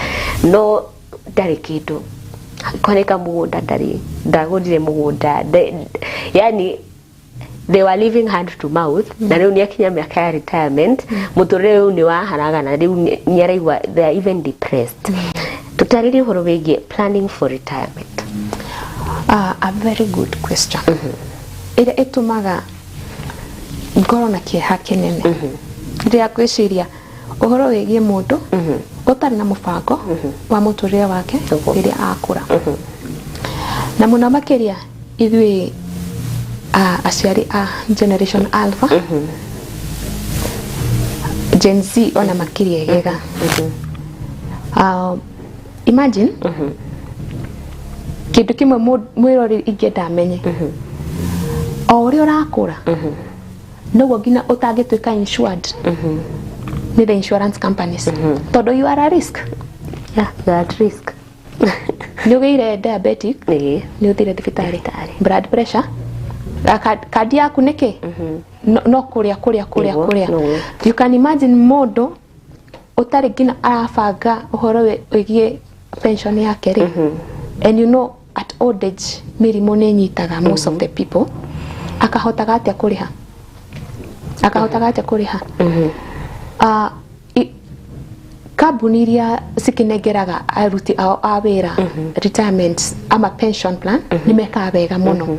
no ndari kindu koneka mugunda ndari ndagurire mugunda yani they were living hand to mouth na riu ni akinya miaka ya retirement muturire riu ni waharaga na riu ni araigwa they are even depressed. Tutariri horo wigi planning for retirement. A very good question. Ira etumaga ngoro na kieha kinene ria kwiciria uhoro wigi mundu utari na mubango wa muturire wake ria akura na muno makiria ithui aciari a generation alpha Gen Z ona makiria gega imagine kindu kimwe mwirori ingenda amenye o uri urakura noguo ngina utangituika insured ni the insurance companies tondu you are a risk. Yeah, you are at risk. Ni ugeire diabetic ni uthire thibitari blood pressure kadi yaku niki no kuria you can imagine modo utari ngina arabanga uhoro wigie pension yake ri and you know at old age mirimo ni nyitaga most of the people akahotaga atia kuriha kabuni iria sikinegeraga aruti ao awira retirement ama pension plan ni meka wega muno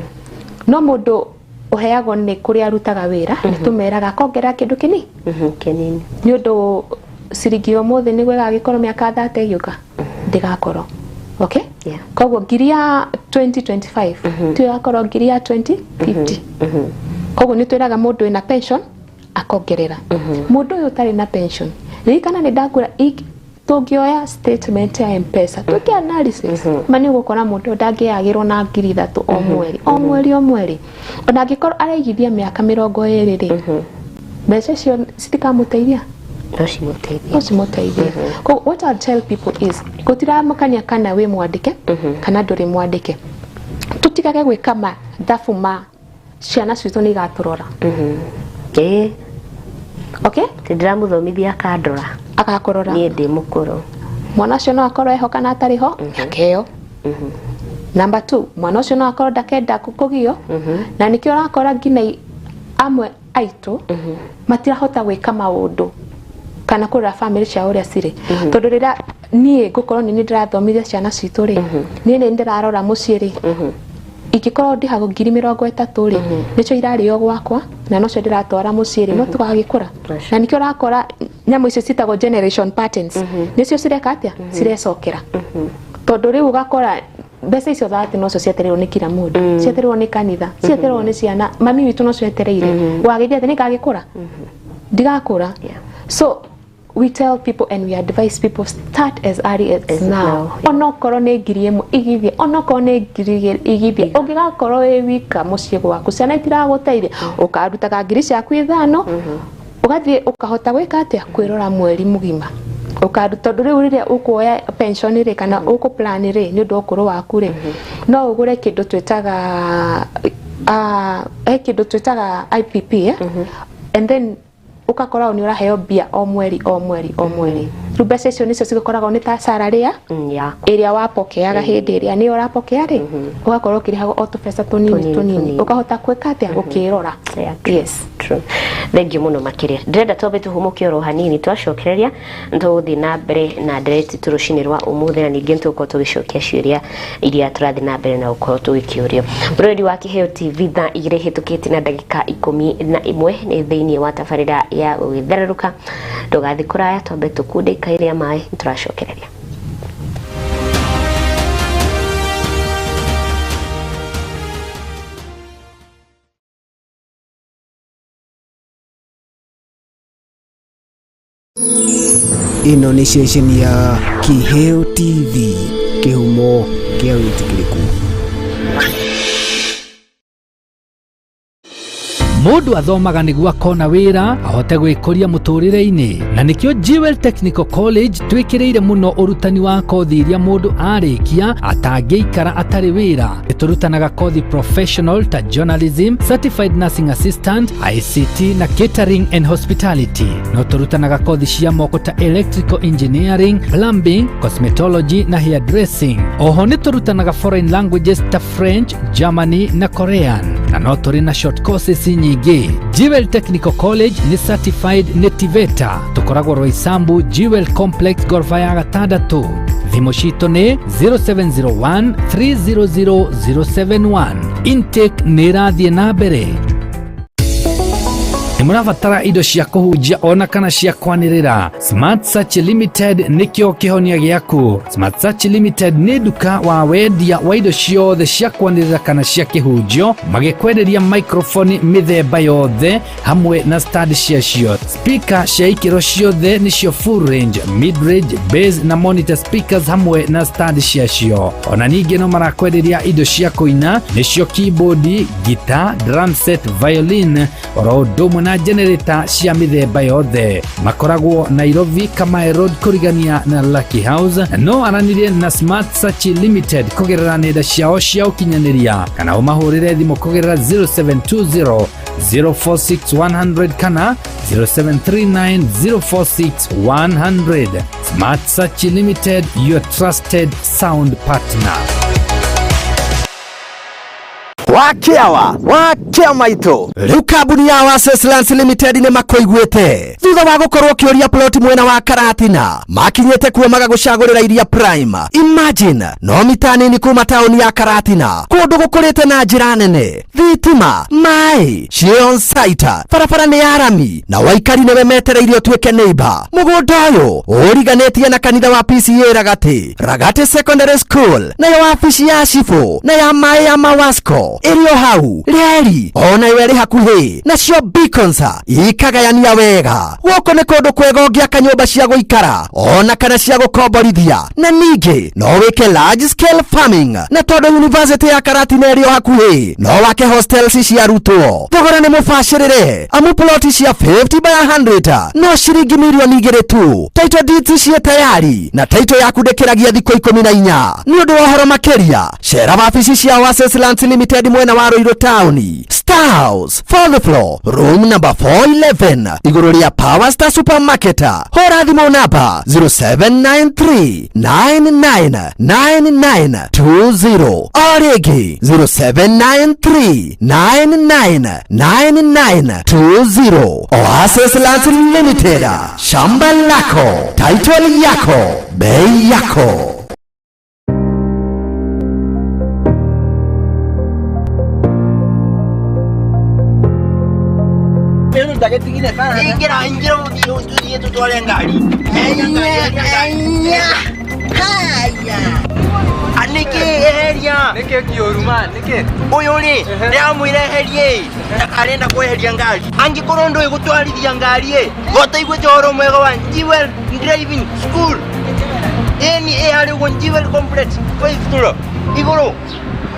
no mundu uheagwo ni kuri arutaga wira ni tumeraga kongera kindu kinini ni undu ciringi umuthi ni gwega gikorwo miaka 30 yuka ndigakorwo okay koguo ngiria 2025 tugakorwo ngiria 2050 koguo ni twiraga mundu ina pension akongerera mundu uyu tari na pension rikana ni ndakura tungioya statement ya M-Pesa tuki analysis mani gukora mundu ndangiagirwo na ngiri 3 o mweri ona ngikorwo araigithia miaka 20 ri mbeca cio citikamuteithia ocimuteithia what I tell people is gutiramakania kana we mwandike kana nduri mwandike tutigage gwika mathabu ma ciana citu ni gaturora okay ndiramuthomithia akandora agakorora ni ndi mukuru mwana cio no akorwo ehoka na atariho akeo number 2 mwana cio no akorwo ndakenda kugio na nikio rakora ngina amwe aitu matirahota gwika maundu kana kura family cia uria ciri tondu rira nie gukorwo ni ndirathomithia ciana citu ri ni ndirarora mucii ri ikikorwo ndihago ngiri 30 ri nicio irario gwakwa na nocio ndiratwara mucii ri no tugagikura na nikio rakora nyamu icio citagwo generation patterns nicio cireka atia cirecokera tondu riu ugakora mbeca icio thati nocio cietereirwo ni kila mundu cietereirwo ni kanitha cietereirwo ni ciana mami witu no cietereire wagithia ati nikagikura ndigakura so we tell people and we advise people start as early as now onokoro ne ngiri emu igithie onokoro ne ngiri igithie ungigakorwo wi wika mucii gwaku ciana itiraguteithia ukarutaga ngiri ciaku 5 ugathie ukahota gwika atia kwirora mweri mugima ukaruta riu riria ukuoya pension ri kana uku plan ri ni ndo ukuru waku ri no ugure kindu twitaga kindu twitaga IPP and then ukakora ni uraheo bia o mweri rubese cio nicio cigokoragwo ni ta salary ya area wapokeaga hindi iria ni urapokea ri ugakorwo kirihago o tupesa tunini ukahota kweka atia gukirora. Yes, true. Thank you muno makiria ndenda tobe tuhumuke oro hanini twacokereria ntuthi na mbere na direct turushini rwa umuthi na ningi ntuko tugicokia ciuria iria turathi na mbere na ukorwo tugikiurio burodi wa Kiheo TV tha igire hitukite na dakika 11 ni thiini wa tabarira ya ugitheraruka ndugathi kuraya tobe tukunde kairia mai turacokereria. Ino ni station ya Kiheo TV, kihumo kia witikiriku. Mundu athomaga niguo akona wira ahote gwikuria muturire-ini na nikio Jewel Technical College twikiriire muno urutani wa kothi iria mundu arikia atangiikara atari wira. Turutanaga kothi professional ta journalism, certified nursing assistant, ICT na catering and hospitality. No turutanaga kothi cia moko ta electrical engineering, plumbing, cosmetology na hairdressing. Oho ni turutanaga foreign languages ta French, Germany na Korean. Na no turi na short courses nyingi. Jewel Technical College ni certified nativeta. Tukoragwo Roysambu Jewel Complex gorofa ya gatandatu. Thimo cito ni 0701 300 071. Intake ni rathie na mbere. Nimurabatara indo cia kuhunjia ona kana cia kwanirira. Smart Search Limited nikio kihonia giaku. Smart Search Limited ni duka wa wendia wa indo ciothe cia kwanirira kana cia kihunjio, magikwenderia microphone mithemba yothe hamwe na stand ciacio. Speaker cia ikiro ciothe nicio full range, mid range, bass na monitor speakers hamwe na stand ciacio. Ona ningi no marakwenderia indo cia kuina nicio keyboard, guitar, drum set, violin, oro domo na generator cia mithemba yothe. Makoragwo Nairobi Kamae Road kurigania na Lucky House. No aranirie na Smart Search Limited kugerera nenda ciao cia ukinyaniria kana umahurire thimu kugerera 0720 046 100 kana 0739 046 100. Smart Search Limited, your trusted sound partner. Wakia maito riu kambuni ya Oasis Lands Limited ni makoigwete thutha wa gukorwo kioria plot mwena wa Karatina makinyete kuo magagucagurira iria prime. Imagine no mitani kuma tauni ya Karatina kundu gukurite na njira nene, thitima, mai, on site, barabara ni arami na waikari newe metereirio tuike neighbor. Mugunda uyu uriganetie na kanitha wa PCA Ragate Secondary School na ya wabici ya Shifo na ya mai ya Mawasco irio hau reri ona iwe ri hakuhi na cio beacons ikagayania wega. Guko ni kundu kwegongia kanyumba cia guikara ona kana cia gukomborithia na ningi no wike large scale farming na tondu university ya Karatina irio hakuhi no wake hostels cia arutwo. Thogora ni mubashirire amu ploti cia 50 by 100 no ciringi milioni 2 tu. Title deeds cia tayari na title yaku ndekiragia thikũ 14. Ni undu wa horo makiria share wabici cia Oasis Lands Limited mwena wa Ruiru Town. Star House 4th floor room number 411 iguru ria Power Star Supermarket. Hora thimu namba 0793 999920 origi 0793 999920. Oasis Lands Limited, shamba lako, title yako, bei yako. Ingira utulie tutwale ngari. Haya. Anike eria. Nike kioruma, nike. Uyuri, ria muireherie. Ndakarenda kweheria ngari. Angikorwo ndo igutwarithia ngari gota igwe joro mwega wa Jewel Driving School. Eni hari gon Jewel Complex. 5 floor. Iguru.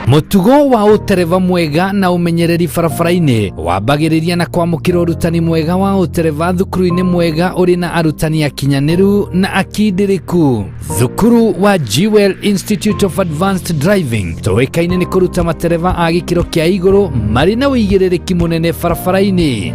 Mutugo wa utereva mwega na umenyereri barabara-ini wambagiriria na kwamukira urutani mwega wa utereva thukuru-ini mwega uri na arutani akinyaniru na akindiriku. Thukuru wa Jewel Institute of Advanced Driving toekaine ni kuruta matereva a gikiro kia iguru mari na uigiririki munene barabara-ini.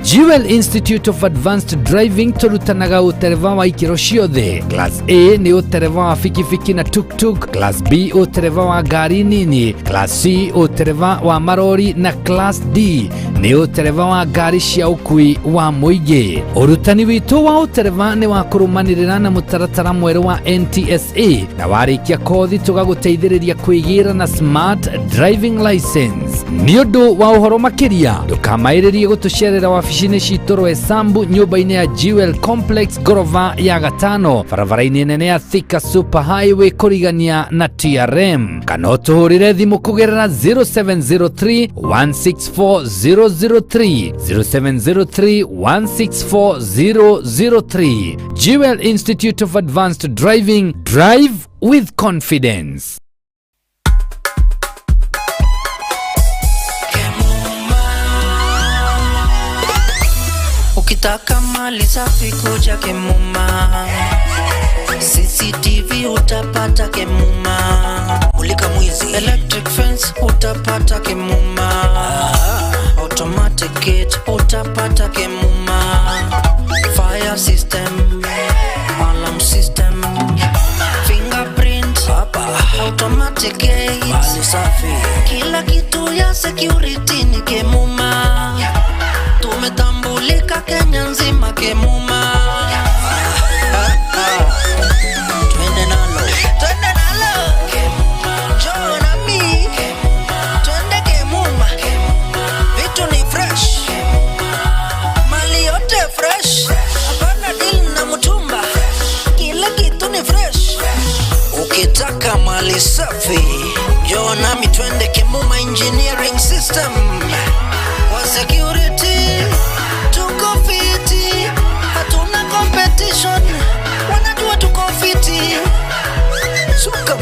Jewel Institute of Advanced Driving turutanaga utereva wa ikiro ciothe. Class A ni utereva wa fikifiki na tuk-tuk, Class B utereva wa gari nini, Class C utereva wa marori na Class D ni utereva wa gari cia ukui wa muingi. Urutani witu wa utereva ni wa kurumanirira na mutaratara mweru wa NTSA na warikia kothi tugaguteithiriria kwigira na smart driving license. Ni undu wa uhoro makiria ndukamairirie gutucerera wabici-ini citu Rwesambu nyumba-ini ya Jewel Complex gorova ya gatano barabara-ini nene ya Thika Super Highway kurigania na TRM kana utuhurire thimu kugerera 0703 164003 0703 164003. Jewel Institute of Advanced Driving, drive with confidence. Ukitaka mali safi kuja Kemuma, CCTV utapata Kemuma, mulika mwizi, electric fence utapata Kemuma, automatic gate utapata Kemuma, fire system, alarm system, fingerprint, automatic gate, mali safi, kila kitu ya security ni Kemuma. Tumetambulika Kenya nzima Kemuma. Twende nalo Kemuma, njoo na mi twende Kemuma. Vitu ni fresh, mali yote fresh, hapana deal na mtumba, kila kitu ni fresh. Ukitaka mali safi njoo na mi twende Kemuma Engineering System. Security tuko fiti, hatuna competition, wanajua tuko fiti. Suka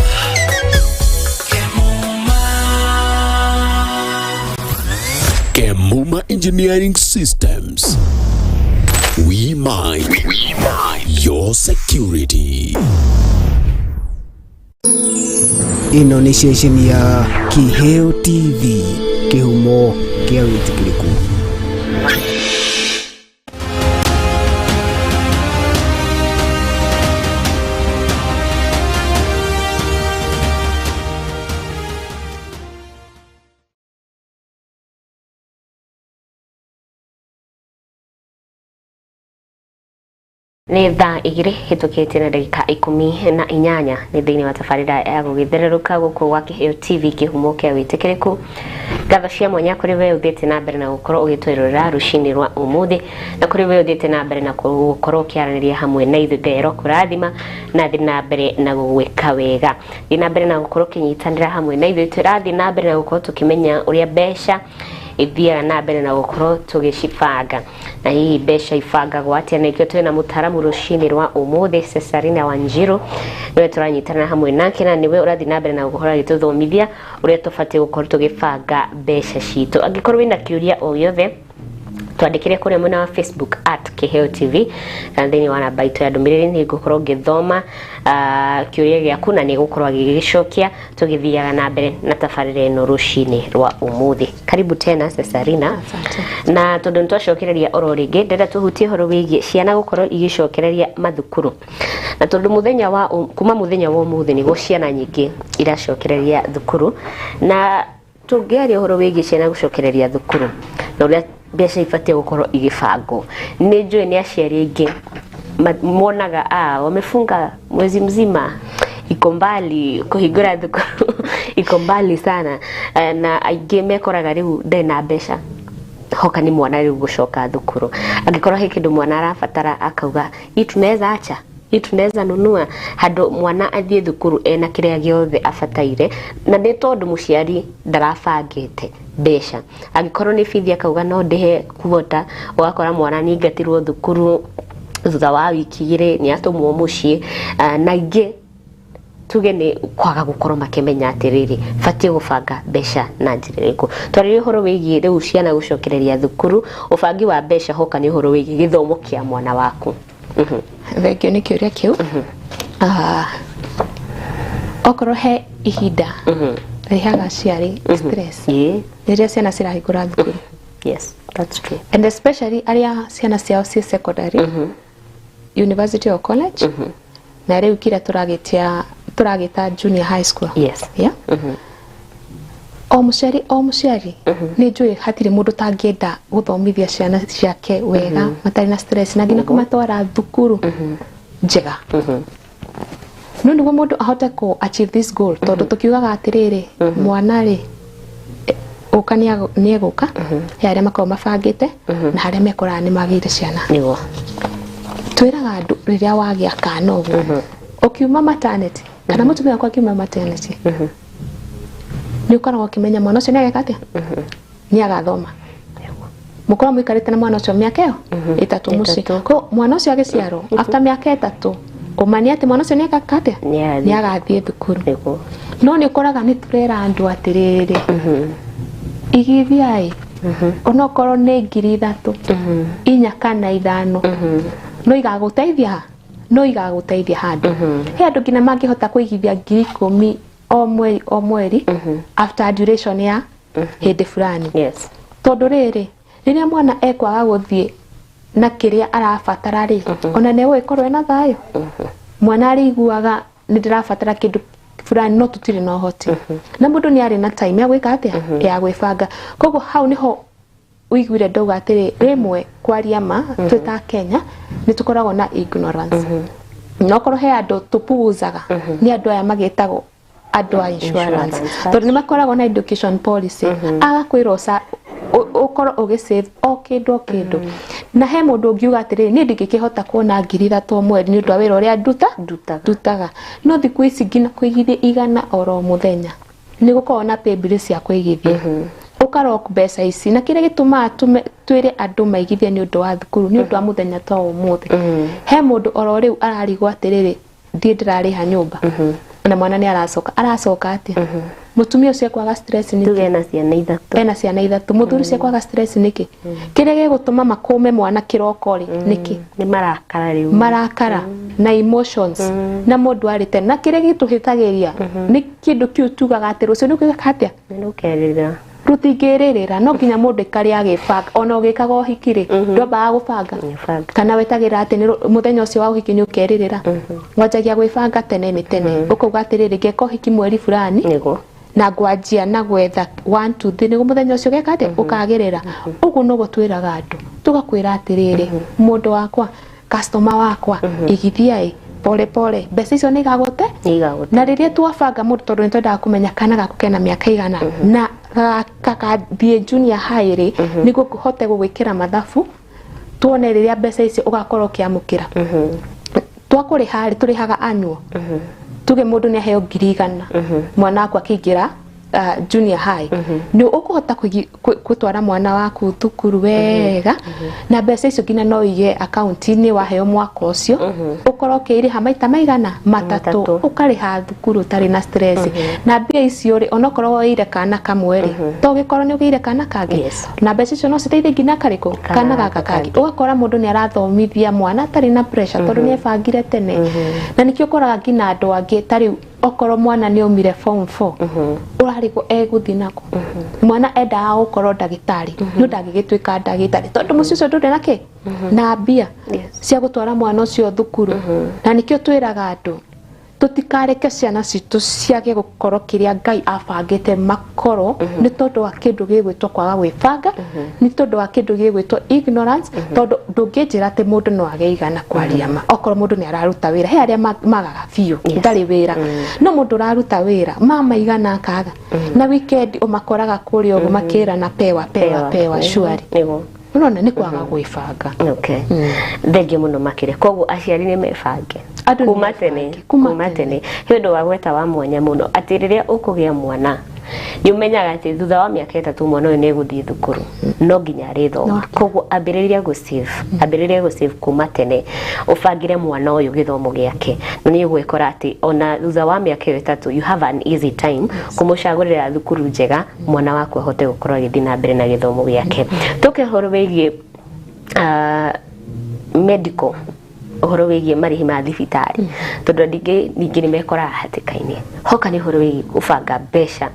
Kemuma Engineering Systems. We mind your security. Ino ni station ya Kiheo TV, kihumo kia witikiriku. Nĩ thaa igĩrĩ hĩtũkĩte na ndagĩka 18 nĩ thĩinĩ wa tabarĩra ya gũgĩthererũka gũkũ gwa Kĩheo TV kĩhumo kĩa wĩtĩkĩrĩku. Ngatho cia mwanya kũrĩ we ũthiĩte na mbere na gũkorwo ũgĩtũĩrorera rũcinĩ rwa ũmũthĩ, na kũrĩ we ũthiĩte na mbere na gũkorwo ũkĩaranĩria hamwe na ithuĩ Ngero kũrathima na thiĩ na mbere na gũgwĩka wega. Thiĩ na mbere na gũkorwo ũkĩnyitanĩra hamwe na ithuĩ, tũrathiĩ na mbere na gũkorwo tũkĩmenya ũrĩa mbeca ithiaga na mbere na gũkorwo tũgĩcibanga, na hihi mbeca ibangagwo atĩa. Na ikĩo twĩna mũtaramu rũcinĩ rwa ũmũthĩ Cesarina Wanjiru, niwe tũranyitana hamwe nake na niwe ũrathiĩ na mbere na gũkorwo agĩtũthomithia ũrĩa tũbatiĩ gũkorwo tũgĩbanga mbeca citũ. Angĩkorwo wĩna kĩũria o gĩothe twandĩkĩre kũrĩa mwena wa Facebook @Kiheo TV, kana thĩinĩ wa namba itũ ya ndũmĩrĩri nĩ ngũkorwo ngĩthoma kĩũria gĩaku na nĩ gũkorwo agĩgĩcokia tũgĩthiaga na mbere na tabarĩra ĩno rũcinĩ rwa ũmũthĩ. Karibu tena Cesarina. Na tondũ nĩ twacokereria oro rĩngĩ, ndĩrenda tũhutie ũhoro wĩgiĩ ciana gũkorwo igĩcokereria mathukuru, na tondũ kuma mũthenya wa ũmũthĩ nĩguo ciana nyingĩ iracokereria thukuru, na tũngĩaria ũhoro wĩgiĩ ciana gũcokereria thukuru na ũrĩa mbeca ibatiĩ gũkorwo igĩbangwo. Nĩ njũĩ nĩ aciari aingĩ monaga wamefunga mwezi mzima, iko mbali kuhingũra thukuru iko mbali sana, na aingĩ mekoraga rĩu ndarĩ na mbeca hoka ni mwana rĩu gũcoka thukuru. Angĩkorwo he kĩndũ mwana arabatara akauga hii tunaweza acha, hii tunaweza nunua, handũ mwana athiĩ thukuru ena kĩrĩa gĩothe abataire, na nĩ tondũ mũciari ndarabangĩte mbeca. Angĩkorwo nĩ bithi akauga no ndĩhe kuota, ũgakora mwana nĩaingatirwo thukuru thutha wa wiki igĩrĩ nĩ atũmwo mũciĩ, na ingĩ tuge ni kwaga gukorwo makimenya atiriri fatie gubanga mbeca na njira iriku twarire horo wigie riu ciana gucokereria thukuru ubangi wa mbeca hoka ni horo wigie githomo kia mwana waku thengio ni kiuria kiu okoro he ihinda rihaga ciari stress riria ciana cirahingura thukuru. Yes, that's true. And especially aria ciana ciao ci secondary, university or college, na riu kira turagita junior high school. Yes. Yeah. O muciari ni njui hatire mundu tangienda guthomithia ciana ciake wega matari na stress na ngina kumatwara thukuru njega. No niguo mundu ahote ku achieve this goal tondu tukiugaga atiriri mwana ri ukania ni eguka yaria makao mabangite na haria mekora ni magire ciana nigo twiraga andu riria wagia kana uguo ukiuma maternity kana mutumia kwa kiuma maternity ni ukoragwo ukimenya mwana ucio ni ageka atia ni agathoma mukora muikarite na mwana ucio miaka iyo itatu muci ko mwana ucio agiciarwo after miaka itatu umania ati mwana ucio ni ageka atia ni agathie thukuru no ni ukoraga ni turera andu atiriri igithiai onokorwo ni 3,000 inya kana 5 no igaguteithia handu he andu ngina mangihota kuigithia 10,000 o mweri after duration ya hindi fulani. Yes. Tondu riri riria mwana ekwaga guthie na kiria arabatara ri ona ne wikorwo na thayo mwana ariguaga ni ndirabatara kindu fulani no tutire no hoti na mundu ni ari na time ya gwika atia ya gwibanga kogo hau niho wiguire ndoga atiri rimwe kwaria ma twita Kenya ni tukoragwo na ignorance no korwo he andu tupuuzaga ni andu aya magetago andu a insurance tondu ni makoragwo na education policy agakwira sa ukorwo ugisave o kindu na he mundu ungiuga atiri ni ndingikihota kuona 3,000 mweri ni undu wira uria ndutaga no thiku ici ngina kuigithia 100 oro muthenya ni gukorwo na pay bill cia kuigithia ukarok mbeca ici na kire gituma twire andu maigithia ni undu wa thukuru ni undu wa muthenya to umuthi he mundu oro riu ararigwo atiriri ndie ndirariha nyumba na mwana ni aracoka ati mutumia ucio kwaga stress ni tuge na ciana ithatu ena ciana ithatu muthuri ucio kwaga stress niki kire gigutuma makume mwana kiroko ri niki ni marakara riu na emotions na mundu arite na kire gituhitagiria ni kindu kiu tugaga ati rucio ni kwika atia ni ukerira rutingirira no nginya mundu kari agibanga ona ugikaga uhikire ndwamba gubanga kana wetagira ati ni muthenya ucio wa uhiki ni ukeririra ngwajagia gwibanga tene ukuga atiriri ngeka uhiki mweri fulani nigo na ngwanjia na gwetha 1 2 3 nigo muthenya ucio geka ati ukagirira ugu no gutwiraga andu tugakwira atiriri mundu wakwa customer wakwa igithiai pole mbeca icio ni igagute na riria twabanga mundu tondu nitwendaga kumenya kana gaku kena miaka igana na kakathie junior high ri niguo kuhote gugwikira mathabu tuone riria mbeca icio ugakorwo kiamukira twakuriha ri turihaga annual tuge mundu ni aheo 100 mwana wakwa kingira junior high ni ukuhota kutwara mwana waku thukuru wega na mbeca icio ngina no ige account-ini waheo mwaka ucio ukorwo ukiriha maita maigana matatu ukariha thukuru tari na stress na mbia icio ri onokorwo woire kana kamwe ri to gikorwo ni ugeire kana kangi na mbeca icio no citeithie ngina kariko kana gaka kangi ugakora mundu ni arathomithia mwana tari na pressure tondu ni ebangire tene na nikio koraga ngina andu angi tari okoro mwana ni omire form 4 urariko eguthi nako mwana enda ukorwo ndagitari no ndagigitwika ndagitari tondu mucicio ndure nake na mbia cia gutwara mwana ucio thukuru na nikio twiraga andu tutikareke ciana citu ciage gukorwo kiria Ngai abangite makoro ni tondu wa kindu gigwitwo kwaga gwibanga ni tondu wa kindu gigwitwo ignorance tondu ndunginjira ati mundu no ageigana kwaria ma okoro mundu ni araruta wira he aria magaga biu ndari wira no mundu araruta wira mama igana akaga na weekend umakoraga kuri ugu makira na pewa shwari urona ni kwaga gwibanga thengio muno makire koguo aciari ni mebange kuma tene hindu wa gweta wa mwanya muno ati riria ukugia mwana Ni umenyaga ati thutha wa miaka 3 mwana uyu ni guthii thukuru no nginya arithoma koguo ambiriria go save kuma tene ufangire mwana uyu githomo giake ni gwikora ati ona thutha wa miaka 3 you have an easy time kumucagurira thukuru njega mwana waku ahote gukorwo githii na mbere na githomo giake tuke horo wigie medical horo wigie marihi ma thibitari tondu ningi ni mekora hatikaini hoka ni horo wigie gubanga mbeca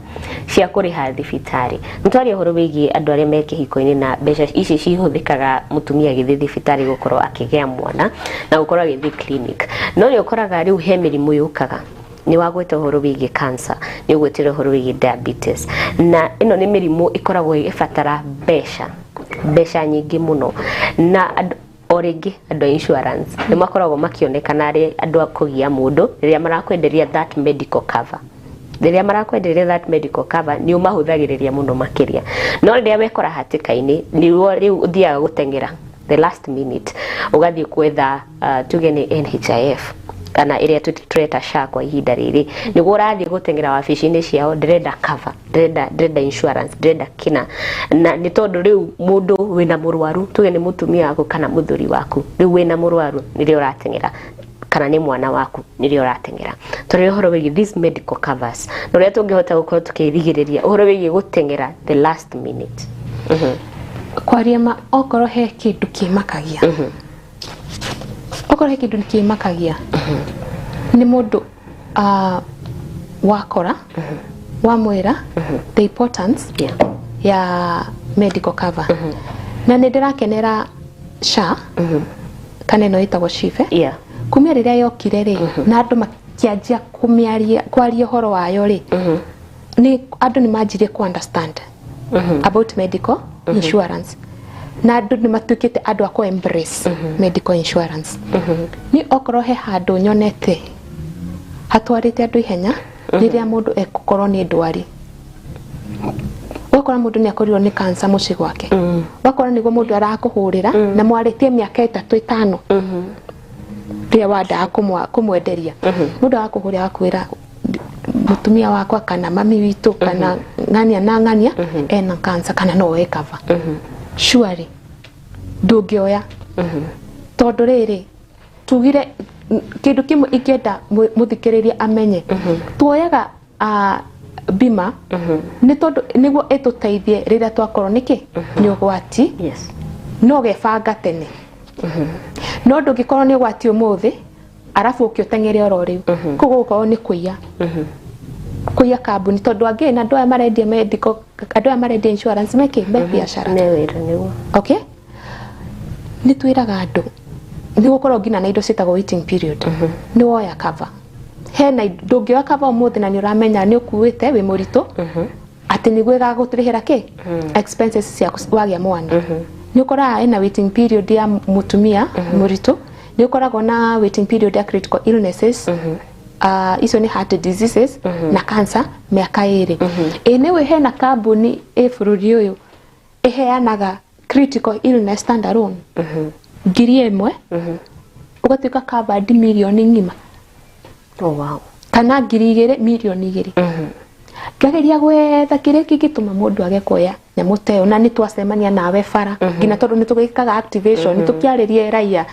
cia kuriha thibitari ntwari horo wigie andu aria meke hiko-ini na mbeca ici cihuthikaga mutumia githi thibitari gukorwo akigea mwana na gukorwo githi clinic no ni ukoraga riu he mirimu yukaga ni wagwete horo wigie cancer ni ugwetire horo wigie diabetes na ino ni mirimu ikoragwo igibatara mbeca nyingi muno na origi andu insurance ni makoragwo makionekana ari andu akugia mundu riria marakwenderia that medical cover ni umahuthagiriria muno makiria no riria wekora hatikaini ni riu uthiaga gutengera the last minute ugathii kwetha tugene NHIF kana iria tutireta SHA kwa ihinda riri niguo urathii gutengera wabici-ini ciao ndrenda cover ndrenda insurance ndrenda kina na ni tondu riu mundu wina murwaru tuge ni mutumia wako kana muthuri waku riu wina murwaru nirio uratengera kana ni mwana waku nirio uratengera tondu horo wigi these medical covers no ria tungihota gukorwo tukirigiriria horo wigi gutengera the last minute kwaria ma okoro he kindu kimakagia okoro he kindu kimakagia ni mundu wakora wamwira the importance ya medical cover na ni ndirakenera SHA kana no itagwo SHIFE kumia riria yokire ri na andu makianjia kwaria horo wayo ri ni andu ni manjirie ku understand about medical insurance na andu ni matukite andu ako embrace medical insurance ni okoro he handu nyonete hatwarite andu ihenya riria mundu ekukorwo ni ndwari wakora mundu ni akorirwo ni cancer muci gwake wakora nigo mundu arakuhurira na mwaritie miaka 3-5 ria wanda kumwenderia mundu akuhurira akwira mutumia wakwa kana mami witu kana ngania na ngania ena cancer kana no ekava surely ndungioya tondu riri tugire kindu kimwe ikienda muthikiriria amenye tuoyaga bima ni tondu niguo etuteithie riria twakorwo niki ni ugwati no gebanga tene no ndungikorwo ni ugwati umuthi arafu ukiotengere oro riu kugukorwo ni kuiya kambuni tondu angi na ndoya marendia medical andu marendia insurance meke biashara okay ni twiraga andu ni gukorwo ngina na indo citagwo waiting period ni woya cover he na ndungioya cover umuthi na ni uramenya ni ukuite wi murito ati ni gwega gutirihira ki expenses cia wagia mwana ni ukora ena waiting period ya mutumia murito ni ukoragwo na waiting period ya critical illnesses iso ni heart diseases na cancer miaka 2 enewe he na kambuni bururi uyu iheanaga critical illness stand alone ngiri imwe ugatuika covered milioni ngima wow kana ngiri 2 milioni 2 ngageria gwetha kire kigituma mundu age koya nyamuteo na ni twacemania nawe bara ngina tondu ni tugikaga activation ni tukiaririe raia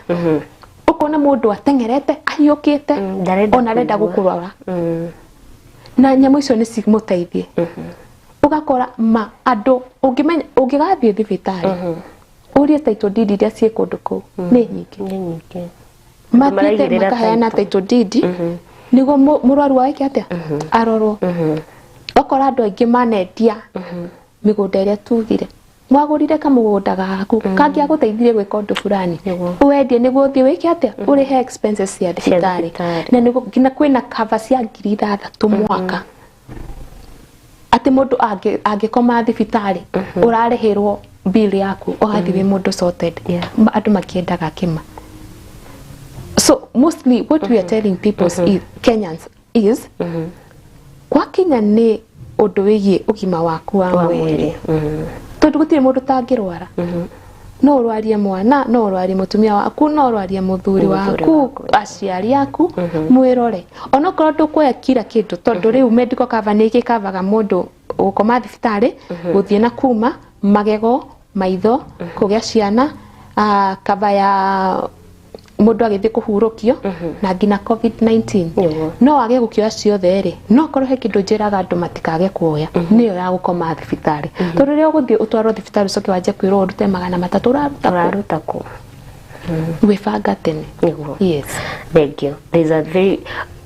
ukona mundu atengerete ahiukite ona renda gukurora na nyamu icio ni cimuteithie ugakora ma andu ungigathie thibitari urie title deed iria cie kundu ku ni nyingi matite makahayana title deed nigo murwaru wake atia arorwo okora andu aingi manendia migunda iria tugire mwagurire kamugunda gaku kangi aguteithire gwika undu fulani uendie niguo uthie wike atia urihe expenses cia thibitari na niguo ngina kwina cover cia 3,000 mwaka ati mundu angikoma thibitari urarihirwo bill yaku ugathi wi mundu sorted andu makiendaga kima. So mostly what we are telling people is Kenyans is kwa Kenya ni undu wigie ugima waku wa mwiri tondu gutire mundu tangirwara no urwarie mwana no urwarie mutumia waku no urwarie muthuri waku aciari yaku mwirore ona korwo ndukuya kira kindu tondu riu medical cover ni gikavaga mundu gukoma thibitari guthie na kuma magego maitho kugia ciana kaba ya mundu agithie kuhurukio na ngina COVID-19 no age gukioya ciothe ri no korwo he kindu njiraga andu matikage kuoya niyo ya gukoma thibitari tondu rio guthie utwaro thibitari ucoke wanje kwirwo urute 300 uraruta ku wifanga tene yes thank you. There's a very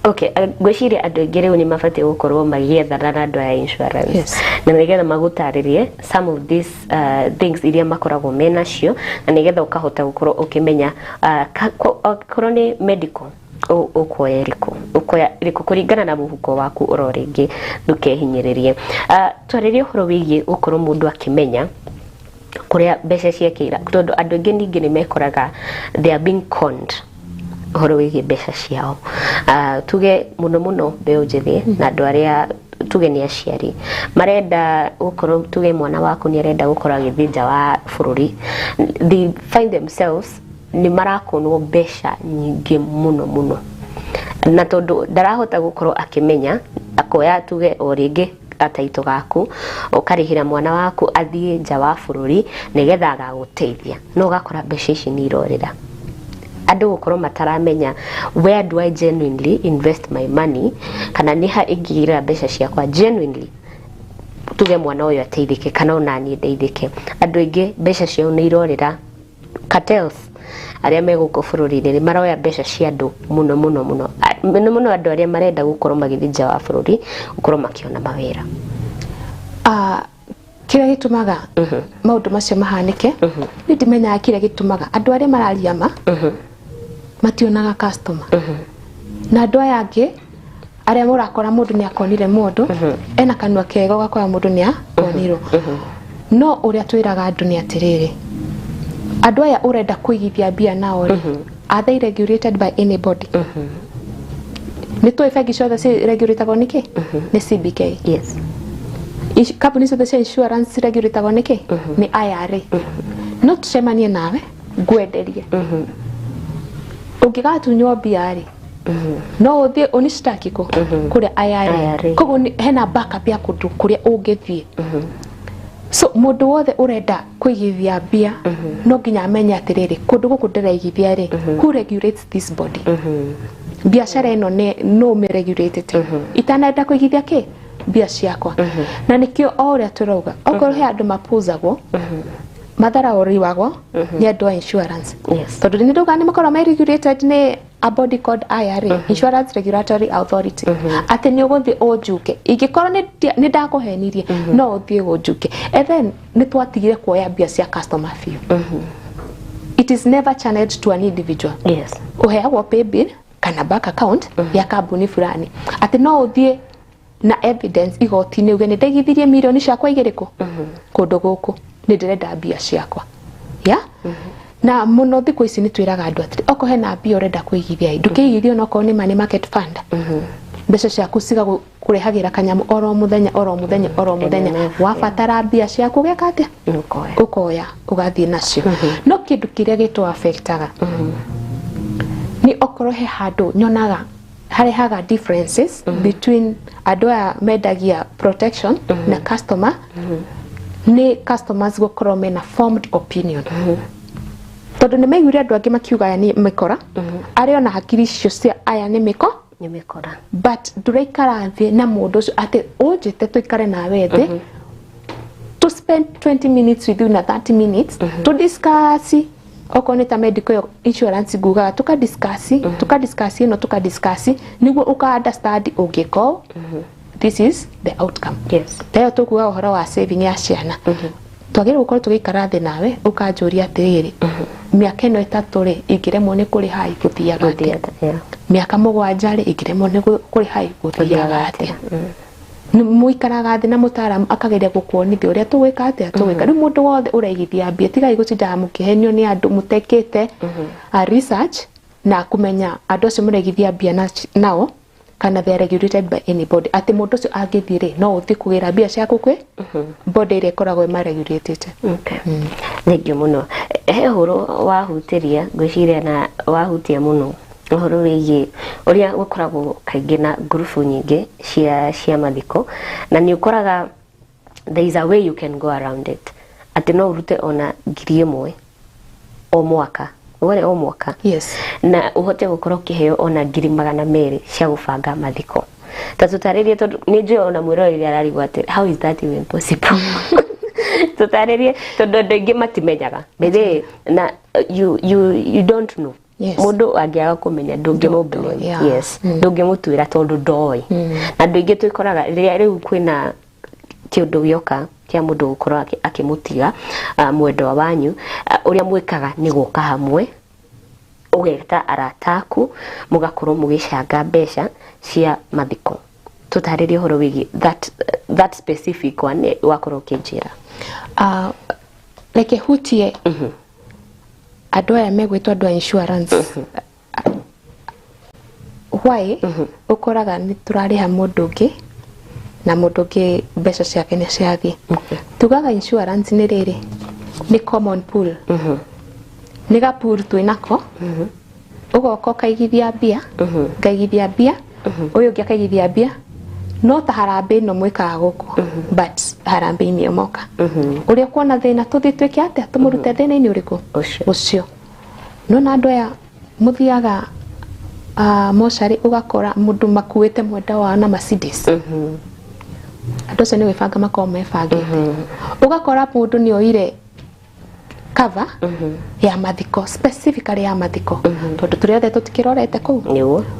okay gwiciria andu aingĩ rĩu nĩ mabatie gũkorwo magĩethana na andũ a insurance na nĩgetha magũtarĩrie some of these things iria makoragwo menacio na nĩgetha ũkahota gũkorwo ũkĩmenya korwo nĩ medical ukoya iriku kuringana na muhuko waku oro ringi ndukehinyiririe twarĩrie ũhoro wĩgiĩ gũkorwo mũndũ akĩmenya kuria mbeca ciakeira tondu andu aingĩ ningĩ nĩ mekoraga they are being conned horo wĩgiĩ mbeca ciao tuge muno mbeũ njĩthĩ na andu aria tuge ni aciari marenda gukorwo tuge mwana waku ni arenda gukora agĩthiĩ nja wa bũrũri they find themselves ni marakonwo mbeca nyingĩ muno na tondu ndarahota gukorwo akimenya akoya tuge o rĩngĩ ataito gaku ukarihira mwana waku athie nja wa bũrũri nigetha agaguteithia no gakora mbeca ici ni irorera andu gukorwo mataramenya where do I genuinely invest my money kana niha ingigira mbeca ciakwa genuinely tuge mwana uyu ateithike kana ona ni ndeithike andu aingĩ mbeca ciao ni irorera cartels aria meguko bũrũri-inĩ ni maroya mbeca cia andu muno andu aria marenda gukorwo magithii nja wa bũrũri gukorwo makiona mawĩra kira gitumaga maundu macio mahanike ni ndimenya kira gitumaga andu aria mararia mationaga customer na andu aya angi aria murakora mundu ni akonire mundu ena kanwa kega gakora mundu ni akonirwo no uria twiraga andu ni atiriri andu aya urenda kuigithia bia nao are they regulated by anybody ni to ifagi ciothe ci regulatagwo niki ni CBK yes company ciothe cia insurance regulatagwo niki ni IRA no tucemanie nawe ngwenderie ungigatunywo bia ri no uthie unistaki ku kuria IRA koguo hena backup ya kundu kuria ungithie so mundu wothe urenda kuigithia bia no nginya amenya atiriri kundu guku ndiraigithia ri who regulates this body biashara ino no me regulated itanenda kuigithia ki bia ciakwa na nikio o uria turauga okorwo he andu mapuzagwo mathara oriwagwo ni andu a insurance tondu ni nduga ni makorwo me regulated ni a body called IRA Insurance Regulatory Authority ati ni uguthi unjuke ingikorwo ni ndakuhenirie no uthie unjuke and then ni twatigire kuoya bia cia customer fee it is never channeled to an individual uheagwo pay bill kana bank account ya kambuni fulani ati no uthie na evidence igoti-inĩ uge ni ndeigithirie milioni ciakwa igiriku kundu guku ni ndirenda bia ciakwa na muno thiku ici ni twiraga andu atiri oko hena bia urenda kuigithia ndukiigithio no ko ni money market fund mbeca ciaku ciga kurehagira kanyamu oro muthenya wabatara bia ciaku geka atia ukoya ugathie nacio no kindu kiria gitu affectaga ni okoro he handu nyonaga harehaga differences between andu aya mendagia protection na customer ni customers gukorwo mena formed opinion tondu ni meiguire andu angi makiuga aya ni mikora ari ona hakiri icio cia aya ni mikora but nduraikara thie na mundu ucio ati unjite tuikare nawe thi to spend 20 minutes with you na 30 minutes to discuss okone ta medical insurance guga tuka discuss niguo uka understand ungiko this is the outcome tayo tukuga uhoro wa saving ya ciana twagire gukorwo tugikara thi nawe ukanjuria atiriri miaka ino 3 ri ingiremwo ni kuri hai guthiaga atia miaka 7 ri ingiremwo ni kuri hai guthiaga atia muikaraga thi na mutaaramu akageria gukuonithia uria tugwika atia tugwika ri mundu wothe ureigithia mbia tigai gutinda mukihenio ni andu mutekete research na kumenya andu acio mureigithia mbia nao kana they are regulated by anybody ati mundu ucio angithire no uthi kugira bia ciaku kwi body ire koragwo ma regulated ningĩ muno he horo wahutiria gwiciria na wahutia muno uhoro wĩgiĩ uria gukoragwo kaingĩ na grupu nyingĩ cia mathiko na ni ukoraga there is a way you can go around it. Ati no urute ona 1,000 o mwaka. Wale o mwaka. Yes. Na uhote gukora ukiheo ona 200,000 cia gubanga mathiko. Tatutaririe tondu ni njui ona mwiroreri ararigwo ati how is that even possible? Tutaririe tondu ndingi matimenyaga. Bethe na you don't know. Yes. Mundu angiaga kumenya ndungimubele. Yeah. Yes. Ndungimutwira tondu ndoi. Na ndingi twikoraga riu kwina kiundu gioka kia mundu gukorwo akimutiga mwendwa wanyu uria mwikaga ni guka hamwe ugeta arataku mugakorwo mugicanga mbeca cia mathiko. Tutaririe horo wigi that specific one wakorwo kinjira. Like hutie andu aya megwitwo andu a insurance. Why ukoraga ni turariha mundu ungi na mundu ungi mbeca ciake ni ciathie. Tugaga insurance ni riri ni common pool. Ni ga pool twinako. Ugoka kaigithia mbia, ngaigithia mbia, uyu ungi akaigithia mbia. No ta harambe no mwikaga guku, but harambe ni omoka. Uria kuona thina tuthi twike atia tumurute thina ni uriku ucio. No na andu aya muthiaga moshari ugakora mundu makuite mwenda wa na Mercedes. Andu acio ni wibanga makome bangite. Ugakora mundu ni oire cover ya mathiko, specifically ya mathiko. Tondu turi othe tutikirorete ku.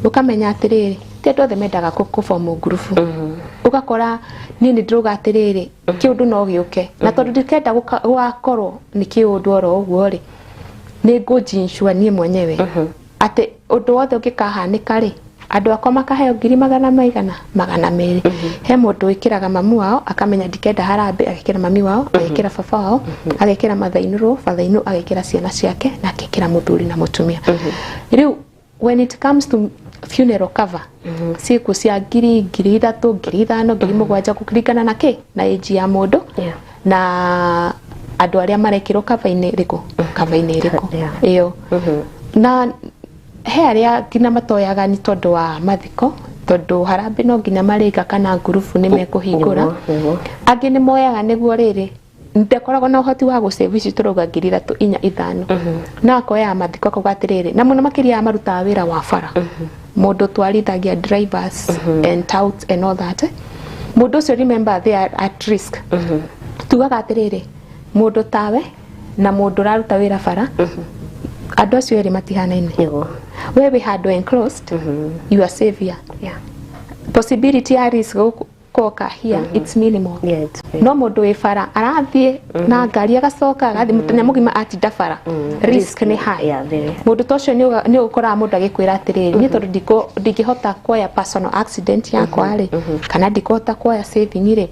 Ukamenya atiriri ti andu othe mendaga kuform group. Ugakora ni ndiruga atiriri kiundu no giuke na tondu ndikenda gukorwo ni kiundu oro uguo ri ni ngujinshua nie mwenyewe ati undu wothe ukikahanika ri andu akwa makaheo 200,000 he mundu wikiraga mamu wao akamenya ndikenda harambe agekira mami wao agekira baba wao agekira mathainuru fathainu agekira ciana ciake na agekira muthuri na mutumia. Riu when it comes to funeral cover siku cia 3,000, 5,000, 7,000 kuringana na ki na age ya mundu na andu aria marekirwo cover-ini riku cover-ini riku iyo na he aria ngina matoyaga ni tondu wa mathiko tondu harambe no ngina mariga kana ngurubu ni mekuhingura angi ni moyaga niguo riri ndekoragwo na uhoti wa gusave ici turuga 3,000-4,000 na koya mathiko kauga atiriri na muno makiria maruta wira wa bara mundu twarithagia drivers and touts and all that mundu ucio remember they are at risk tugaga atiriri mundu tawe na mundu raruta wira bara andu acio eri matihanaine wewe handu enclosed you are savior possibility ya risk koka here it's minimal no mundu we bara arathie na ngari agacoka agathi mutenya mugima atinda bara risk ni high mundu tocio ni ukora mundu agikwira atiriri ni tondu ndingihota kuoya personal accident yakwa ri kana ndikota kuoya saving ri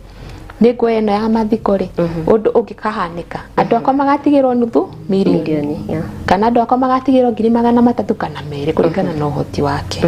ni ngweno ya mathiko ri undu ungikahanika andu akwa magatigirwo nuthu milioni kana andu akwa magatigirwo 300,000 kana 2 kuringana na uhoti wake.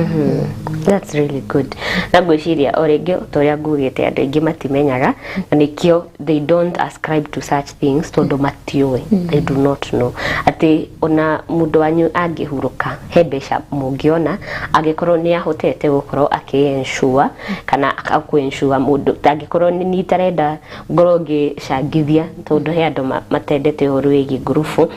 That's really good. Na gwiciria orenge toria ngugite andu ingi matimenyaga na nikio they don't ascribe to such things tondu matiwe they do not know ati ona mundu wanyu angihuruka he mbeca mungiona agikorwo ni ahotete gukorwo akiensure kana akuensure mundu angikorwo ni tarenda ngoro ngicangithia tondu he andu matendete uhoro wigi ngurubu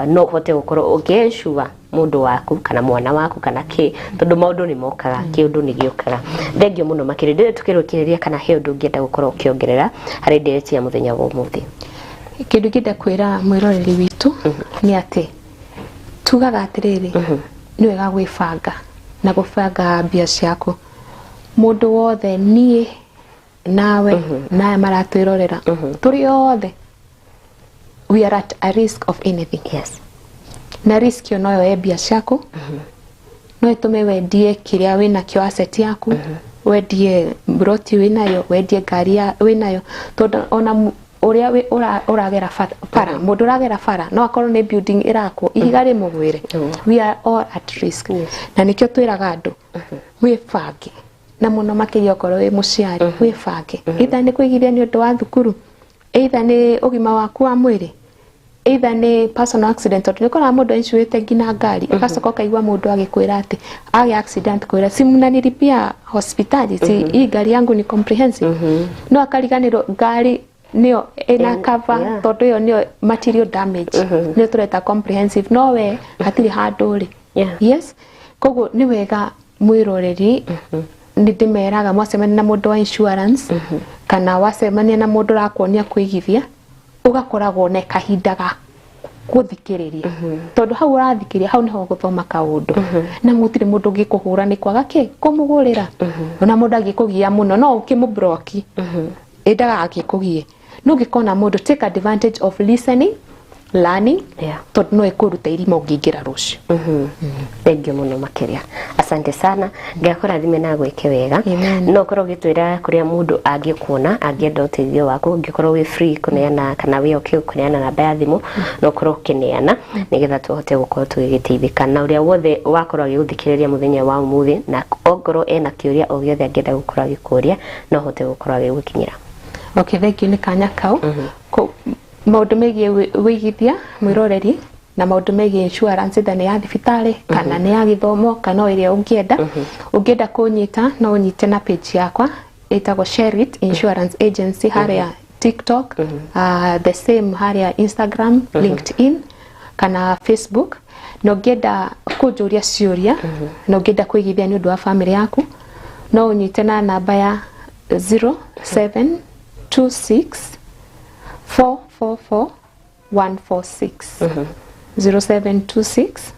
no hote gukorwo ukiensure mundu waku kana mwana waku kana ki tondu maundu ni mokaga kiundu ni giukaga. Thengio muno makirinde tukirukiriria kana he undu ngienda gukorwo ukiongerera hari ndeti ya muthenya wa umuthi. Kindu ngida kwira mwiroreri witu ni ati tugaga atiriri ni wega gwibanga na gubanga mbia ciaku mundu wothe nie nawe na maratwirorera turi othe we are at a risk of anything. Yes. Na risk yo noyo ebia ciaku no itume wendie kiria wina kio asset yaku wendie broti winayo wendie ngari winayo tondu ona uria we uragera para mundu uragera para no akorwo ni building irakwo ihiga ri mugwire we are all at risk. Na nikio twiraga andu wibange na muno makiria okorwo wi muciari wibange either ni kuigithia ni undu wa thukuru either ni ugima waku wa mwiri either ni personal accident or nikora mundu insuite ngina ngari agacoka kaigwa mundu agikwira ati agi accident kwira simunaniripia hospitali si hii gari yangu ni comprehensive no akariganiro ngari nio ina cover tondu yo nio material damage nio tureta comprehensive no we hatiri handuri yes koguo ni wega mwiroreri ndimeraga mwacemania na mundu wa insurance kana wacemania na mundu rakuonia kwigithia ugakoragwo na kahinda ga guthikiriria tondu hau urathikiria hau niho guthoma kaundu na mutire mundu ngikuhura ni kwaga ki kumugurira na mundu angikugia muno no ukimubroki endaga akikugie no ngikona mundu take advantage of listening learning tondu no ikuruta irimo ngingira rucio thengiũ mũno makĩria asante sana ngakora thime na gwĩke wega no korwo gĩtwĩra kũrĩa mũndũ angĩkuona angĩenda ũteithio waku ngĩkorwo wĩ free kũneana kana wĩ okay kũneana namba ya thimũ no korwo kĩneana nĩgetha tũhote gũkorwo tũgĩteithĩka na ũrĩa wothe wakorwo agĩgũthikĩrĩria mũthenya wa ũmũthĩ na ongorwo ena kĩũria o gĩothe angĩenda gũkorwo agĩkũria no hote gũkorwo agĩgũkinyĩra okay thank you nĩ kanya kau maundu megie wigithia mwiroreri na maundu megie insurance thani ya thibitari kana ni ya githomo kana iria ungienda kunyita no unyite na page yakwa etagwo Share It Insurance Agency haria TikTok the same haria Instagram LinkedIn kana Facebook no ngenda kunjuria ciuria no ngenda kwigithia ni undu wa family yaku no unyite na namba ya 0726 444-146 0726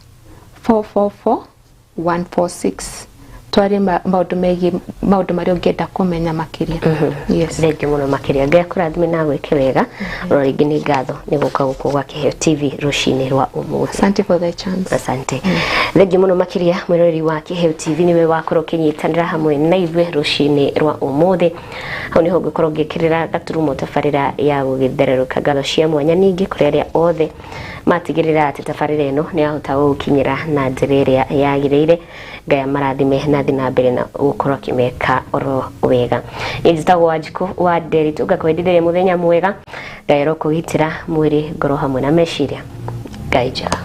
444-146 twari maundu maria ungienda kumenya makiria yes thengiũ mũno makĩria ngakũrathime na gwĩke wega no rĩngĩ nĩ ngatho nĩ gũka gũkũ gwa Kĩheo TV rũcinĩ rwa ũmũthĩ asante for the chance asante thengiũ mũno makĩria mwĩroreri wa Kĩheo TV niwe wakorwo kinyitanĩra hamwe na ithuĩ rũcinĩ rwa ũmũthĩ hau niho ngĩkorwo ngĩkĩrĩra gaturumo tabarĩra ya gũgĩthererũka ngatho cia mwanya ningĩ kũrĩ arĩa othe matigĩrĩra atĩ tabarĩra ĩno nĩ yahota gũkinyĩra na njĩra ĩrĩa yagĩrĩire Ngai marathime na thiĩ na mbere na gũkorwo akĩmeka oro wega njĩtagwo Wanjikũ wa Nderi tugakwendithĩria mũthenya mwega Ngai arokũgitĩra mwĩrĩ ngoro hamwe na meciria Ngai njega